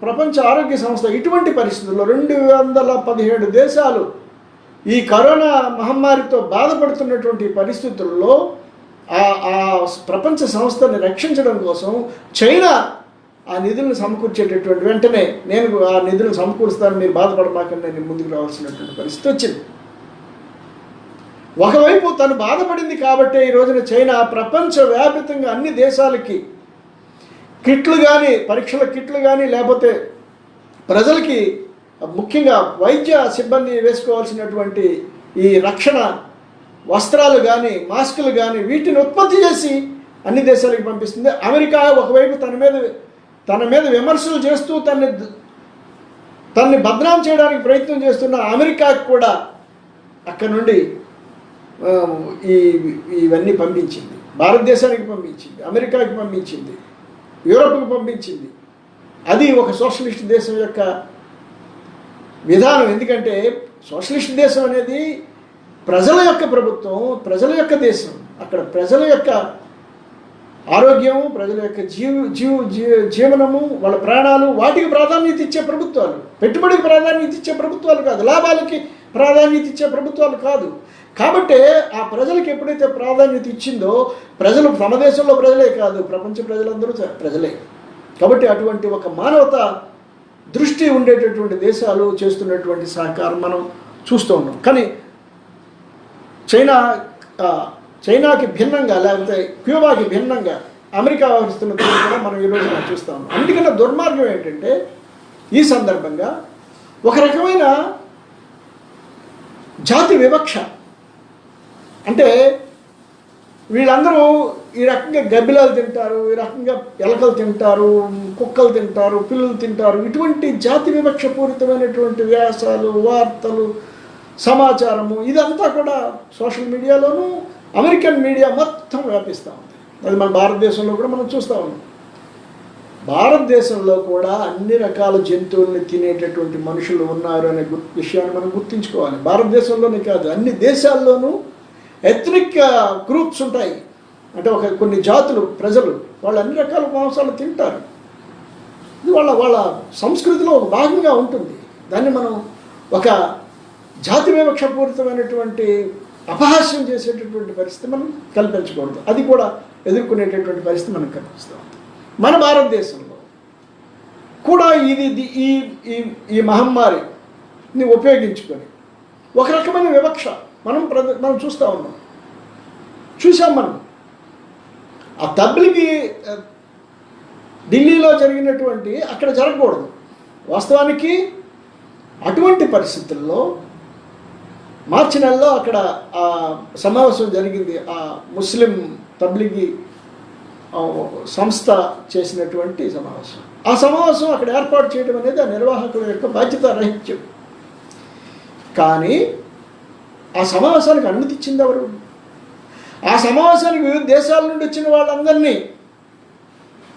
ప్రపంచ ఆరోగ్య సంస్థ ఇటువంటి పరిస్థితుల్లో 217 దేశాలు ఈ కరోనా మహమ్మారితో బాధపడుతున్నటువంటి పరిస్థితుల్లో ఆ ప్రపంచ సంస్థని రక్షించడం కోసం చైనా ఆ నిధులను సమకూర్చేటటువంటి వెంటనే నేను ఆ నిధులను సమకూరుస్తాను, మీరు బాధపడమాకండి, నేను ముందుకు రావాల్సినటువంటి పరిస్థితి వచ్చింది. ఒకవైపు తను బాధపడింది కాబట్టి ఈ రోజున చైనా ప్రపంచవ్యాప్తంగా అన్ని దేశాలకి కిట్లు కానీ, పరీక్షల కిట్లు కానీ, లేకపోతే ప్రజలకి ముఖ్యంగా వైద్య సిబ్బంది వేసుకోవాల్సినటువంటి ఈ రక్షణ వస్త్రాలు కానీ, మాస్కులు కానీ, వీటిని ఉత్పత్తి చేసి అన్ని దేశాలకు పంపిస్తుంది. అమెరికా ఒకవైపు తన మీద విమర్శలు చేస్తూ తన్ని బద్నాం చేయడానికి ప్రయత్నం చేస్తున్న అమెరికాకు కూడా అక్కడ నుండి ఇవన్నీ పంపించింది. భారతదేశానికి పంపించింది, అమెరికాకి పంపించింది, యూరోప్కి పంపించింది. అది ఒక సోషలిస్ట్ దేశం యొక్క విధానం. ఎందుకంటే సోషలిస్ట్ దేశం అనేది ప్రజల యొక్క ప్రభుత్వం, ప్రజల యొక్క దేశం. అక్కడ ప్రజల యొక్క ఆరోగ్యం, ప్రజల యొక్క జీవనము, వాళ్ళ ప్రాణాలు, వాటికి ప్రాధాన్యత ఇచ్చే ప్రభుత్వాలు, పెట్టుబడికి ప్రాధాన్యత ఇచ్చే ప్రభుత్వాలు కాదు, లాభాలకి ప్రాధాన్యత ఇచ్చే ప్రభుత్వాలు కాదు. కాబట్టి ఆ ప్రజలకు ఎప్పుడైతే ప్రాధాన్యత ఇచ్చిందో, ప్రజలు తమ దేశంలో ప్రజలే కాదు, ప్రపంచ ప్రజలందరూ ప్రజలే. కాబట్టి అటువంటి ఒక మానవత దృష్టి ఉండేటటువంటి దేశాలు చేస్తున్నటువంటి సహకారం మనం చూస్తూ ఉన్నాం. కానీ చైనాకి భిన్నంగా, లేకపోతే క్యూబాకి భిన్నంగా అమెరికా వ్యవహరిస్తున్న తీరు కూడా మనం ఈరోజు చూస్తూ ఉన్నాం. అందుకన్నా దుర్మార్గం ఏంటంటే, ఈ సందర్భంగా ఒక రకమైన జాతి వివక్ష. అంటే వీళ్ళందరూ ఈ రకంగా గబ్బిలాలు తింటారు, ఈ రకంగా ఎలకలు తింటారు, కుక్కలు తింటారు, పిల్లులు తింటారు, ఇటువంటి జాతి వివక్షపూరితమైనటువంటి వ్యాసాలు, వార్తలు, సమాచారము ఇదంతా కూడా సోషల్ మీడియాలోనూ అమెరికన్ మీడియా మొత్తం వ్యాపిస్తూ ఉంది. అది మన భారతదేశంలో కూడా మనం చూస్తూ ఉన్నాం. భారతదేశంలో కూడా అన్ని రకాల జంతువుల్ని తినేటటువంటి మనుషులు ఉన్నారు అనే విషయాన్ని మనం గుర్తుంచుకోవాలి. భారతదేశంలోనే కాదు, అన్ని దేశాల్లోనూ ఎథ్నిక్ గ్రూప్స్ ఉంటాయి. అంటే కొన్ని జాతులు ప్రజలు వాళ్ళు అన్ని రకాల మాంసాలు తింటారు. ఇది వాళ్ళ సంస్కృతిలో ఒక భాగంగా ఉంటుంది. దాన్ని మనం ఒక జాతి వివక్షపూరితమైనటువంటి అపహాస్యం చేసేటటువంటి పరిస్థితి మనం కల్పించకూడదు. అది కూడా ఎదుర్కొనేటటువంటి పరిస్థితి మనం కల్పిస్తాం. మన భారతదేశంలో కూడా ఈ మహమ్మారిని ఉపయోగించుకొని ఒక రకమైన వివక్ష మనం చూస్తూ ఉన్నాం, చూసాం. మనం ఆ తబ్లిగీ ఢిల్లీలో జరిగినటువంటి అక్కడ జరగకూడదు. వాస్తవానికి అటువంటి పరిస్థితుల్లో మార్చి నెలలో అక్కడ ఆ సమావేశం జరిగింది. ఆ ముస్లిం తబ్లిగీ సంస్థ చేసినటువంటి సమావేశం. ఆ సమావేశం అక్కడ ఏర్పాటు చేయడం అనేది ఆ నిర్వాహకుల యొక్క బాధ్యత రహిత్యం. కానీ ఆ సమావేశానికి అనుమతి ఇచ్చింది ఎవరు? ఆ సమావేశానికి వివిధ దేశాల నుండి వచ్చిన వాళ్ళందరినీ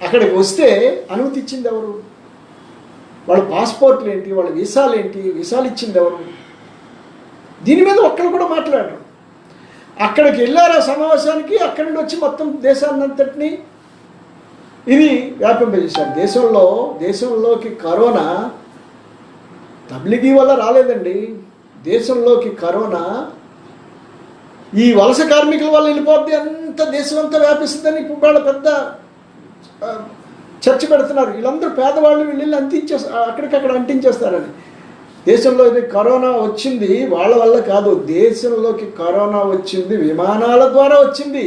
అక్కడికి వస్తే అనుమతి ఇచ్చింది ఎవరు? వాళ్ళ పాస్పోర్ట్లు ఏంటి, వాళ్ళ వీసాలు ఏంటి, వీసాలు ఇచ్చింది ఎవరు? దీని మీద ఒక్కరు కూడా మాట్లాడరు. అక్కడికి వెళ్ళారు ఆ సమావేశానికి, అక్కడి నుండి వచ్చి మొత్తం దేశాన్నంతటినీ ఇది వ్యాపింపజేశారు. దేశంలోకి కరోనా తబ్లిగీ వల్ల రాలేదండి. దేశంలోకి కరోనా ఈ వలస కార్మికుల వల్ల వెళ్ళిపోద్ది, అంత దేశం అంతా వ్యాపిస్తుందని ఇప్పుడు వాళ్ళ పెద్ద చర్చ పెడుతున్నారు. వీళ్ళందరూ పేదవాళ్ళు వీళ్ళు అక్కడికక్కడ అంటించేస్తారని. దేశంలో ఇది కరోనా వచ్చింది వాళ్ళ వల్ల కాదు. దేశంలోకి కరోనా వచ్చింది విమానాల ద్వారా వచ్చింది.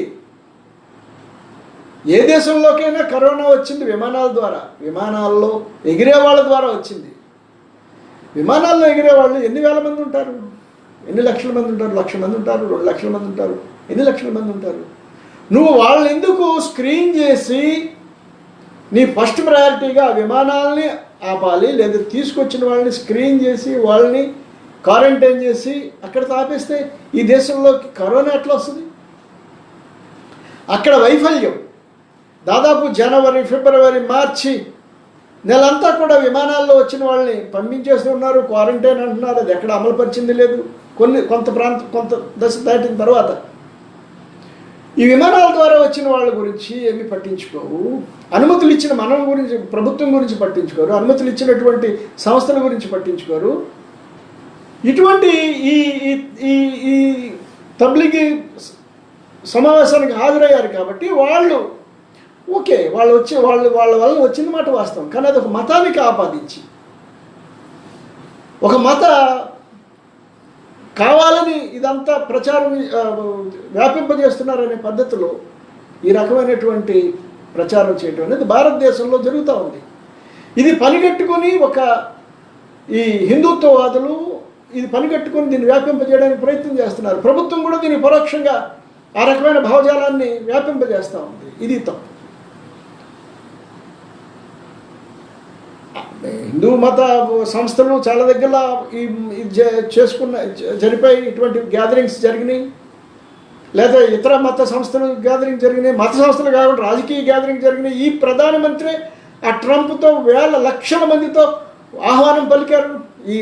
ఏ దేశంలోకైనా కరోనా వచ్చింది విమానాల ద్వారా. విమానాల్లో ఎగిరే వాళ్ళ ద్వారా వచ్చింది. విమానాల్లో ఎగిరే వాళ్ళు ఎన్ని వేల మంది ఉంటారు? ఎన్ని లక్షల మంది ఉంటారు? 1,00,000 మంది ఉంటారు, 2 లక్షల మంది ఉంటారు, ఎన్ని లక్షల మంది ఉంటారు? నువ్వు వాళ్ళని ఎందుకు స్క్రీన్ చేసి నీ ఫస్ట్ ప్రయారిటీగా విమానాలని ఆపాలి, లేదా తీసుకొచ్చిన వాళ్ళని స్క్రీన్ చేసి వాళ్ళని క్వారంటైన్ చేసి అక్కడ ఆపేస్తే ఈ దేశంలోకి కరోనా ఎట్లా వస్తుంది? అక్కడ వైఫల్యం. దాదాపు జనవరి, ఫిబ్రవరి, మార్చి నెలంతా కూడా విమానాల్లో వచ్చిన వాళ్ళని పంపించేస్తున్నారు, క్వారంటైన్ అంటున్నారు. అది ఎక్కడ అమలుపరిచింది లేదు. కొంత దశ దాటిన తర్వాత ఈ విమానాల ద్వారా వచ్చిన వాళ్ళ గురించి ఏమీ పట్టించుకోవు. అనుమతులు ఇచ్చిన మనం గురించి, ప్రభుత్వం గురించి పట్టించుకోరు. అనుమతులు ఇచ్చినటువంటి సంస్థల గురించి పట్టించుకోరు. ఇటువంటి ఈ తబ్లిగీ సమావేశానికి హాజరయ్యారు కాబట్టి వాళ్ళు ఓకే, వాళ్ళ వల్ల వచ్చింది మాట వాస్తవం. కానీ అది ఒక మతానికి ఆపాదించి, ఒక మత కావాలని ఇదంతా ప్రచారం వ్యాపింపజేస్తున్నారనే పద్ధతిలో ఈ రకమైనటువంటి ప్రచారం చేయడం అనేది భారతదేశంలో జరుగుతూ ఉంది. ఇది పనిగట్టుకొని ఈ హిందుత్వవాదులు ఇది పనిగట్టుకొని దీన్ని వ్యాపింపజేయడానికి ప్రయత్నం చేస్తున్నారు. ప్రభుత్వం కూడా దీన్ని పరోక్షంగా ఆ రకమైన భావజాలాన్ని వ్యాపింపజేస్తూ ఉంది. ఇది తప్పు. హిందూ మత సంస్థలు చాలా దగ్గర జరిపాయి. ఇటువంటి గ్యాదరింగ్స్ జరిగినాయి. లేదా ఇతర మత సంస్థలు గ్యాదరింగ్ జరిగినాయి. మత సంస్థలు కాకుండా రాజకీయ గ్యాదరింగ్ జరిగినాయి. ఈ ప్రధానమంత్రి ఆ ట్రంప్తో లక్షల మందితో ఆహ్వానం పలికారు ఈ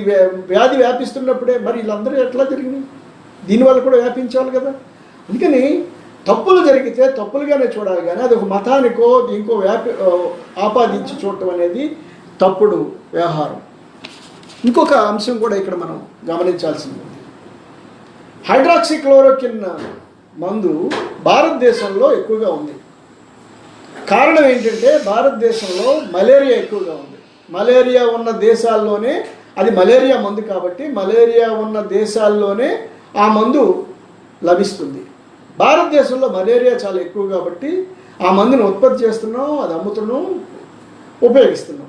వ్యాధి వ్యాపిస్తున్నప్పుడే. మరి వీళ్ళందరూ ఎట్లా జరిగినాయి? దీనివల్ల కూడా వ్యాపించాలి కదా. అందుకని తప్పులు జరిగితే తప్పులుగానే చూడాలి, కానీ అది ఒక మతానికో దీనికో ఆపాదించి చూడటం అనేది తప్పుడు వ్యవహారం. ఇంకొక అంశం కూడా ఇక్కడ మనం గమనించాల్సింది. హైడ్రాక్సిక్లోరోక్విన్ మందు భారతదేశంలో ఎక్కువగా ఉంది. కారణం ఏంటంటే భారతదేశంలో మలేరియా ఎక్కువగా ఉంది. మలేరియా ఉన్న దేశాల్లోనే అది మలేరియా మందు కాబట్టి మలేరియా ఉన్న దేశాల్లోనే ఆ మందు లభిస్తుంది. భారతదేశంలో మలేరియా చాలా ఎక్కువ కాబట్టి ఆ మందును ఉత్పత్తి చేస్తున్నాం, అది అమ్ముతున్నాం, ఉపయోగిస్తున్నాం.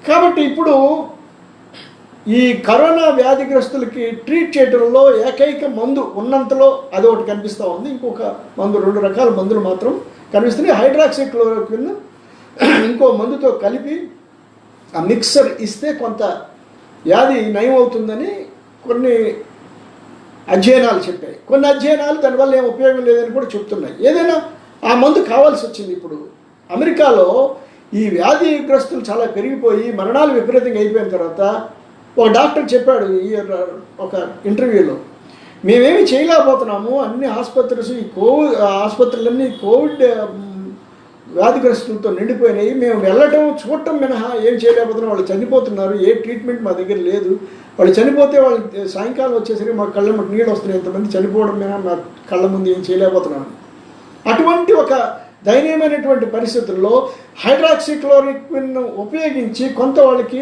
కాబట్టి ఇప్పుడు ఈ కరోనా వ్యాధిగ్రస్తులకి ట్రీట్ చేయడంలో ఏకైక మందు ఉన్నంతలో అది ఒకటి కనిపిస్తూ ఉంది. ఇంకొక మందు, 2 రకాల మందులు మాత్రం కనిపిస్తున్నాయి. హైడ్రాక్సిక్లోరోక్విన్ ఇంకో మందుతో కలిపి ఆ మిక్సర్ ఇస్తే కొంత వ్యాధి నయం అవుతుందని కొన్ని అధ్యయనాలు చెప్పాయి. కొన్ని అధ్యయనాలు దానివల్ల ఏం ఉపయోగం లేదని కూడా చెప్తున్నాయి. ఏదైనా ఆ మందు కావాల్సి వచ్చింది. ఇప్పుడు అమెరికాలో ఈ వ్యాధిగ్రస్తులు చాలా పెరిగిపోయి మరణాలు విపరీతంగా అయిపోయిన తర్వాత ఒక డాక్టర్ చెప్పాడు ఈ ఒక ఇంటర్వ్యూలో, మేమేమి చేయలేకపోతున్నాము, అన్ని ఆసుపత్రులు ఈ ఆసుపత్రులన్నీ కోవిడ్ వ్యాధిగ్రస్తులతో నిండిపోయినాయి, మేము వెళ్ళటం చూడటం మినహా ఏం చేయలేకపోతున్నాం, వాళ్ళు చనిపోతున్నారు, ఏ ట్రీట్మెంట్ మా దగ్గర లేదు, వాళ్ళు చనిపోతే వాళ్ళు సాయంకాలం వచ్చేసరికి మా కళ్ళ ముందు నీళ్ళు వస్తున్నాయి, ఎంతమంది చనిపోవడం మినహా మా కళ్ళ ముందు ఏం చేయలేకపోతున్నాను. అటువంటి ఒక దయనీయమైనటువంటి పరిస్థితుల్లో హైడ్రాక్సిక్లోరోక్విన్ ఉపయోగించి కొంత వాళ్ళకి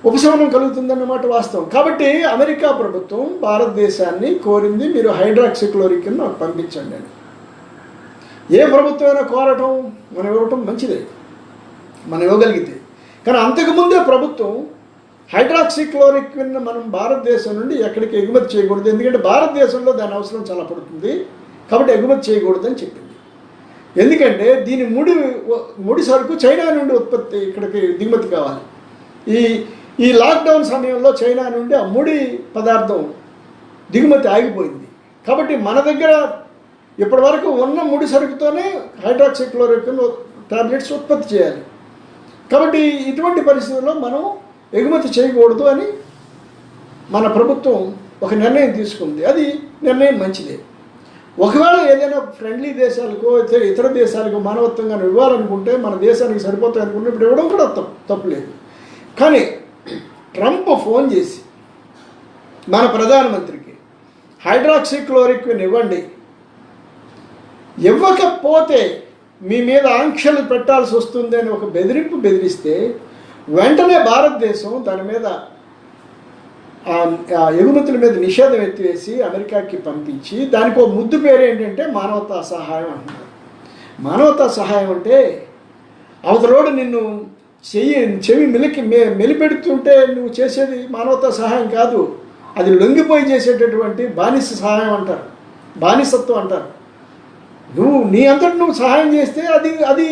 ఉపశమనం కలుగుతుందన్నమాట వాస్తవం. కాబట్టి అమెరికా ప్రభుత్వం భారతదేశాన్ని కోరింది, మీరు హైడ్రాక్సిక్లోరోక్విన్ నాకు పంపించండి అని. ఏ ప్రభుత్వమైనా కోరటం మనం ఇవ్వటం మంచిదే, మనం ఇవ్వగలిగితే. కానీ అంతకుముందే ప్రభుత్వం హైడ్రాక్సిక్లోరోక్విన్ మనం భారతదేశం నుండి ఎక్కడికి ఎగుమతి చేయకూడదు, ఎందుకంటే భారతదేశంలో దాని అవసరం చాలా పడుతుంది, కాబట్టి ఎగుమతి చేయకూడదని చెప్పింది. ఎందుకంటే దీని ముడి సరుకు చైనా నుండి ఇక్కడికి దిగుమతి కావాలి. ఈ లాక్డౌన్ సమయంలో చైనా నుండి ఆ ముడి పదార్థం దిగుమతి ఆగిపోయింది. కాబట్టి మన దగ్గర ఇప్పటి వరకు ఉన్న ముడి సరుకుతోనే హైడ్రాక్సిక్లోరోక్విన్ టాబ్లెట్స్ ఉత్పత్తి చేయాలి. కాబట్టి ఇటువంటి పరిస్థితుల్లో మనం ఎగుమతి చేయకూడదు అని మన ప్రభుత్వం ఒక నిర్ణయం తీసుకుంది. అది నిర్ణయం మంచిదే. ఒకవేళ ఏదైనా ఫ్రెండ్లీ దేశాలకు ఇతర దేశాలకు మానవత్వంగా ఇవ్వాలనుకుంటే, మన దేశానికి సరిపోతాయి అనుకుంటే ఇప్పుడు ఇవ్వడం కూడా తప్పులేదు. కానీ ట్రంప్ ఫోన్ చేసి మన ప్రధానమంత్రికి హైడ్రాక్సిక్లోరోక్విన్ ఇవ్వండి, ఇవ్వకపోతే మీ మీద ఆంక్షలు పెట్టాల్సి వస్తుంది అని ఒక బెదిరిస్తే వెంటనే భారతదేశం దాని మీద ఎగుమతుల మీద నిషేధం ఎత్తివేసి అమెరికాకి పంపించి, దానికి ఒక ముద్దు పేరు ఏంటంటే మానవతా సహాయం అంటున్నారు. మానవతా సహాయం అంటే అవతలోడు నిన్ను చెవి మెలిపెడుతుంటే నువ్వు చేసేది మానవతా సహాయం కాదు, అది లొంగిపోయి చేసేటటువంటి బానిస సహాయం అంటారు, బానిసత్వం అంటారు. నీ అంతటి నువ్వు సహాయం చేస్తే అది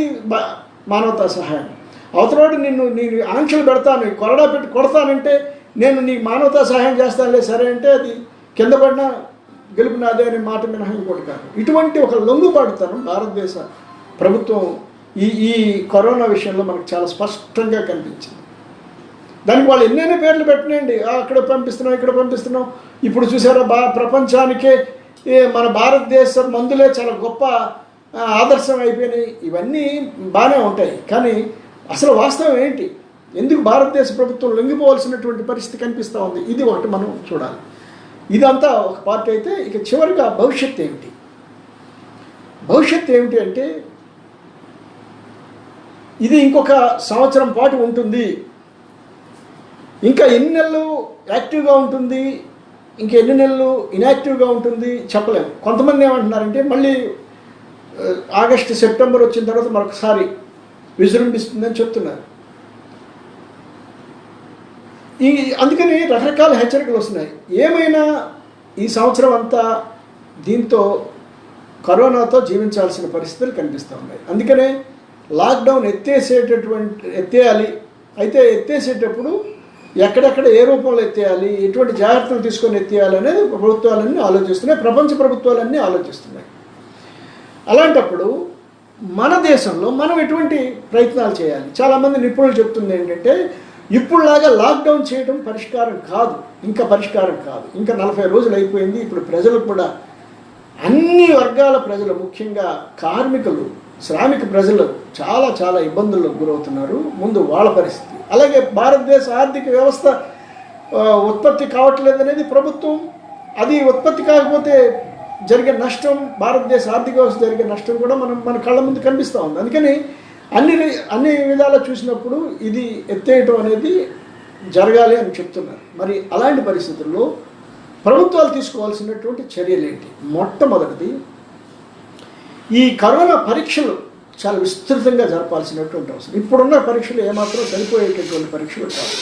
మానవతా సహాయం. అవతలోడు నేను ఆంక్షలు పెడతాను, కొరడా పెట్టి కొడతానంటే నేను నీకు మానవతా సహాయం చేస్తానులే సరే అంటే అది కింద పడినా గెలుపు నాదే అనే మాట మినహా ఇంకోటి కాదు. ఇటువంటి ఒక లొంగుబాటుతనం భారతదేశ ప్రభుత్వం ఈ కరోనా విషయంలో మనకు చాలా స్పష్టంగా కనిపించింది. దానికి వాళ్ళు ఎన్నైనా పేర్లు పెట్టినాయండి, అక్కడ పంపిస్తున్నాం ఇక్కడ పంపిస్తున్నాం. ఇప్పుడు చూసారా ప్రపంచానికే మన భారతదేశ మందులే చాలా గొప్ప ఆదర్శం అయిపోయినాయి. ఇవన్నీ బాగానే ఉంటాయి, కానీ అసలు వాస్తవం ఏంటి? ఎందుకు భారతదేశ ప్రభుత్వం లొంగిపోవాల్సినటువంటి పరిస్థితి కనిపిస్తూ ఉంది? ఇది ఒకటి మనం చూడాలి. ఇదంతా ఒక పార్ట్ అయితే, ఇక చివరిగా భవిష్యత్తు ఏమిటి? భవిష్యత్తు ఏమిటి అంటే ఇది ఇంకొక సంవత్సరం పాటు ఉంటుంది, ఇంకా ఎన్ని నెలలు యాక్టివ్గా ఉంటుంది, ఇంకా ఎన్ని నెలలు ఇన్యాక్టివ్గా ఉంటుంది చెప్పలేము. కొంతమంది ఏమంటున్నారంటే మళ్ళీ ఆగస్టు సెప్టెంబర్ వచ్చిన తర్వాత మరొకసారి విజృంభిస్తుందని చెప్తున్నారు. అందుకని రకరకాల హెచ్చరికలు వస్తున్నాయి. ఏమైనా ఈ సంవత్సరం అంతా దీంతో కరోనాతో జీవించాల్సిన పరిస్థితులు కనిపిస్తూ ఉన్నాయి. అందుకనే లాక్డౌన్ ఎత్తేయాలి. అయితే ఎత్తేసేటప్పుడు ఎక్కడెక్కడ ఏ రూపంలో ఎత్తేయాలి, ఎటువంటి జాగ్రత్తలు తీసుకొని ఎత్తేయాలి అనేది ప్రభుత్వాలన్నీ ఆలోచిస్తున్నాయి, ప్రపంచ ప్రభుత్వాలన్నీ ఆలోచిస్తున్నాయి. అలాంటప్పుడు మన దేశంలో మనం ఎటువంటి ప్రయత్నాలు చేయాలి? చాలామంది నిపుణులు చెప్తుంది ఏంటంటే, ఇప్పుడులాగా లాక్డౌన్ చేయడం పరిష్కారం కాదు, ఇంకా పరిష్కారం కాదు. ఇంకా 40 రోజులు అయిపోయింది. ఇప్పుడు ప్రజలు కూడా, అన్ని వర్గాల ప్రజలు, ముఖ్యంగా కార్మికులు, శ్రామిక ప్రజలు చాలా చాలా ఇబ్బందులకు గురవుతున్నారు. ముందు వాళ్ళ పరిస్థితి, అలాగే భారతదేశ ఆర్థిక వ్యవస్థ ఉత్పత్తి కావట్లేదనేది ప్రభుత్వం, అది ఉత్పత్తి కాకపోతే జరిగే నష్టం, భారతదేశ ఆర్థిక వ్యవస్థ జరిగే నష్టం కూడా మన కళ్ళ ముందు కనిపిస్తూ ఉంది. అందుకని అన్ని విధాలా చూసినప్పుడు ఇది ఎత్తేయటం అనేది జరగాలి అని చెప్తున్నారు. మరి అలాంటి పరిస్థితుల్లో ప్రభుత్వాలు తీసుకోవాల్సినటువంటి చర్యలు ఏంటి? మొట్టమొదటిది, ఈ కరోనా పరీక్షలు చాలా విస్తృతంగా జరపాల్సినటువంటి అవసరం. ఇప్పుడున్న పరీక్షలు ఏమాత్రం సరిపోయేటటువంటి పరీక్షలు కాదు.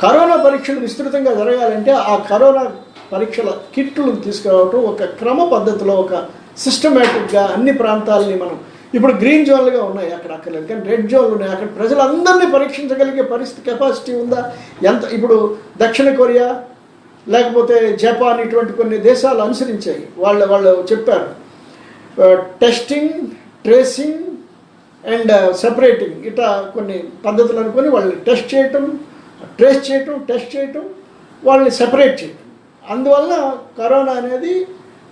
కరోనా పరీక్షలు విస్తృతంగా జరగాలంటే ఆ కరోనా పరీక్షల కిట్లను తీసుకురావటం ఒక క్రమ పద్ధతిలో ఒక సిస్టమేటిక్గా అన్ని ప్రాంతాలని మనం ఇప్పుడు గ్రీన్ జోన్లుగా ఉన్నాయి, అక్కడ అక్కర్లేదు, కానీ రెడ్ జోన్లు ఉన్నాయి. అక్కడ ప్రజలందరినీ పరీక్షించగలిగే పరిస్థితి కెపాసిటీ ఉందా? ఎంత ఇప్పుడు దక్షిణ కొరియా లేకపోతే జపాన్ ఇటువంటి కొన్ని దేశాలు అనుసరించాయి. వాళ్ళు చెప్పారు టెస్టింగ్, ట్రేసింగ్ అండ్ సెపరేటింగ్ ఇట్లా కొన్ని పద్ధతులు అనుకొని వాళ్ళని టెస్ట్ చేయటం, టెస్ట్ చేయటం, వాళ్ళని సెపరేట్ చేయటం. అందువల్ల కరోనా అనేది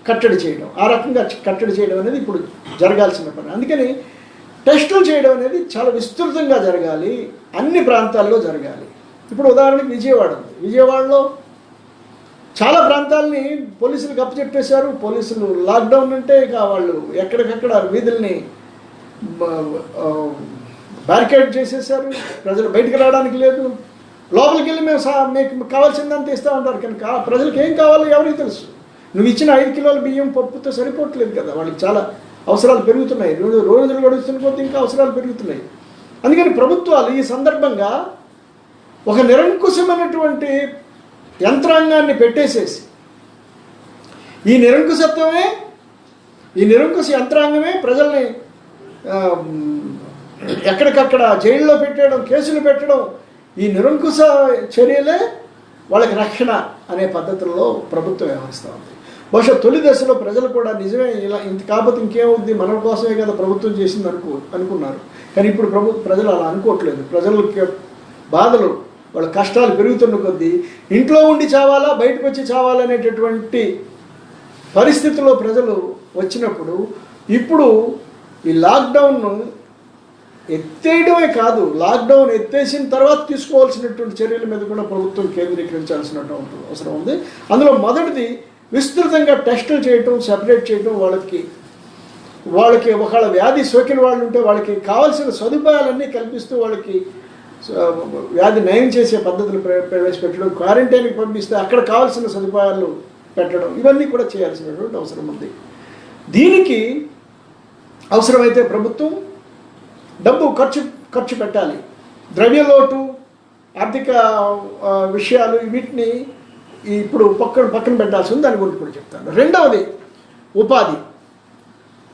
కట్టడి చేయడం, ఆ రకంగా కట్టడి చేయడం అనేది ఇప్పుడు జరగాల్సిన పని. అందుకని టెస్టులు చేయడం అనేది చాలా విస్తృతంగా జరగాలి, అన్ని ప్రాంతాల్లో జరగాలి. ఇప్పుడు ఉదాహరణకి విజయవాడ ఉంది. విజయవాడలో చాలా ప్రాంతాలని పోలీసులకు అప్పచెప్పేశారు. పోలీసులు లాక్డౌన్ అంటే ఇక వాళ్ళు ఎక్కడికక్కడ వీధుల్ని బ్యారికేడ్ చేసేసారు. ప్రజలు బయటకు రావడానికి లేదు. లోపలికి వెళ్ళి మీకు కావాల్సిందంతా ఇస్తూ ఉంటారు, కానీ ప్రజలకు ఏం కావాలో ఎవరికి తెలుసు? నువ్వు ఇచ్చిన 5 కిలోల బియ్యం పప్పుతో సరిపోవట్లేదు కదా, వాళ్ళకి చాలా అవసరాలు పెరుగుతున్నాయి. రోజులు గడుస్తున్న కొద్దీ ఇంకా అవసరాలు పెరుగుతున్నాయి. అందుకని ప్రభుత్వాలు ఈ సందర్భంగా ఒక నిరంకుశమైనటువంటి యంత్రాంగాన్ని పెట్టేసేసి ఈ నిరంకుశ యంత్రాంగమే ప్రజల్ని ఎక్కడికక్కడ జైల్లో పెట్టడం, కేసులు పెట్టడం, ఈ నిరంకుశ చర్యలే వాళ్ళకి రక్షణ అనే పద్ధతుల్లో ప్రభుత్వం వ్యవహరిస్తూ ఉంది. బహుశా తొలి దశలో ప్రజలు కూడా నిజమే ఇలా ఇంత కాకపోతే ఇంకేముంది, మన కోసమే కదా ప్రభుత్వం చేసింది అనుకున్నారు. కానీ ఇప్పుడు ప్రజలు అలా అనుకోవట్లేదు. ప్రజలకి బాధలు, వాళ్ళ కష్టాలు పెరుగుతున్న కొద్దీ ఇంట్లో ఉండి చావాలా, బయటకు వచ్చి చావాలా అనేటటువంటి పరిస్థితుల్లో ప్రజలు వచ్చినప్పుడు ఇప్పుడు ఈ లాక్డౌన్ను ఎత్తేయడమే కాదు, లాక్డౌన్ ఎత్తేసిన తర్వాత తీసుకోవాల్సినటువంటి చర్యల మీద కూడా ప్రభుత్వం కేంద్రీకరించాల్సినటువంటి అవసరం ఉంది. అందులో మొదటిది విస్తృతంగా టెస్టులు చేయటం, సెపరేట్ చేయటం, వాళ్ళకి ఒకవేళ వ్యాధి సోకిన వాళ్ళు ఉంటే వాళ్ళకి కావాల్సిన సదుపాయాలన్నీ కల్పిస్తూ వాళ్ళకి వ్యాధి నయం చేసే పద్ధతులు ప్రవేశపెట్టడం, క్వారంటైన్కి పంపిస్తే అక్కడ కావాల్సిన సదుపాయాలు పెట్టడం, ఇవన్నీ కూడా చేయాల్సినటువంటి అవసరం ఉంది. దీనికి అవసరమైతే ప్రభుత్వం డబ్బు ఖర్చు పెట్టాలి. ద్రవ్యలోటు, ఆర్థిక విషయాలు వీటిని ఇప్పుడు పక్కన పెట్టాల్సి ఉంది. దాని గురించి కూడా చెప్తాను. రెండవది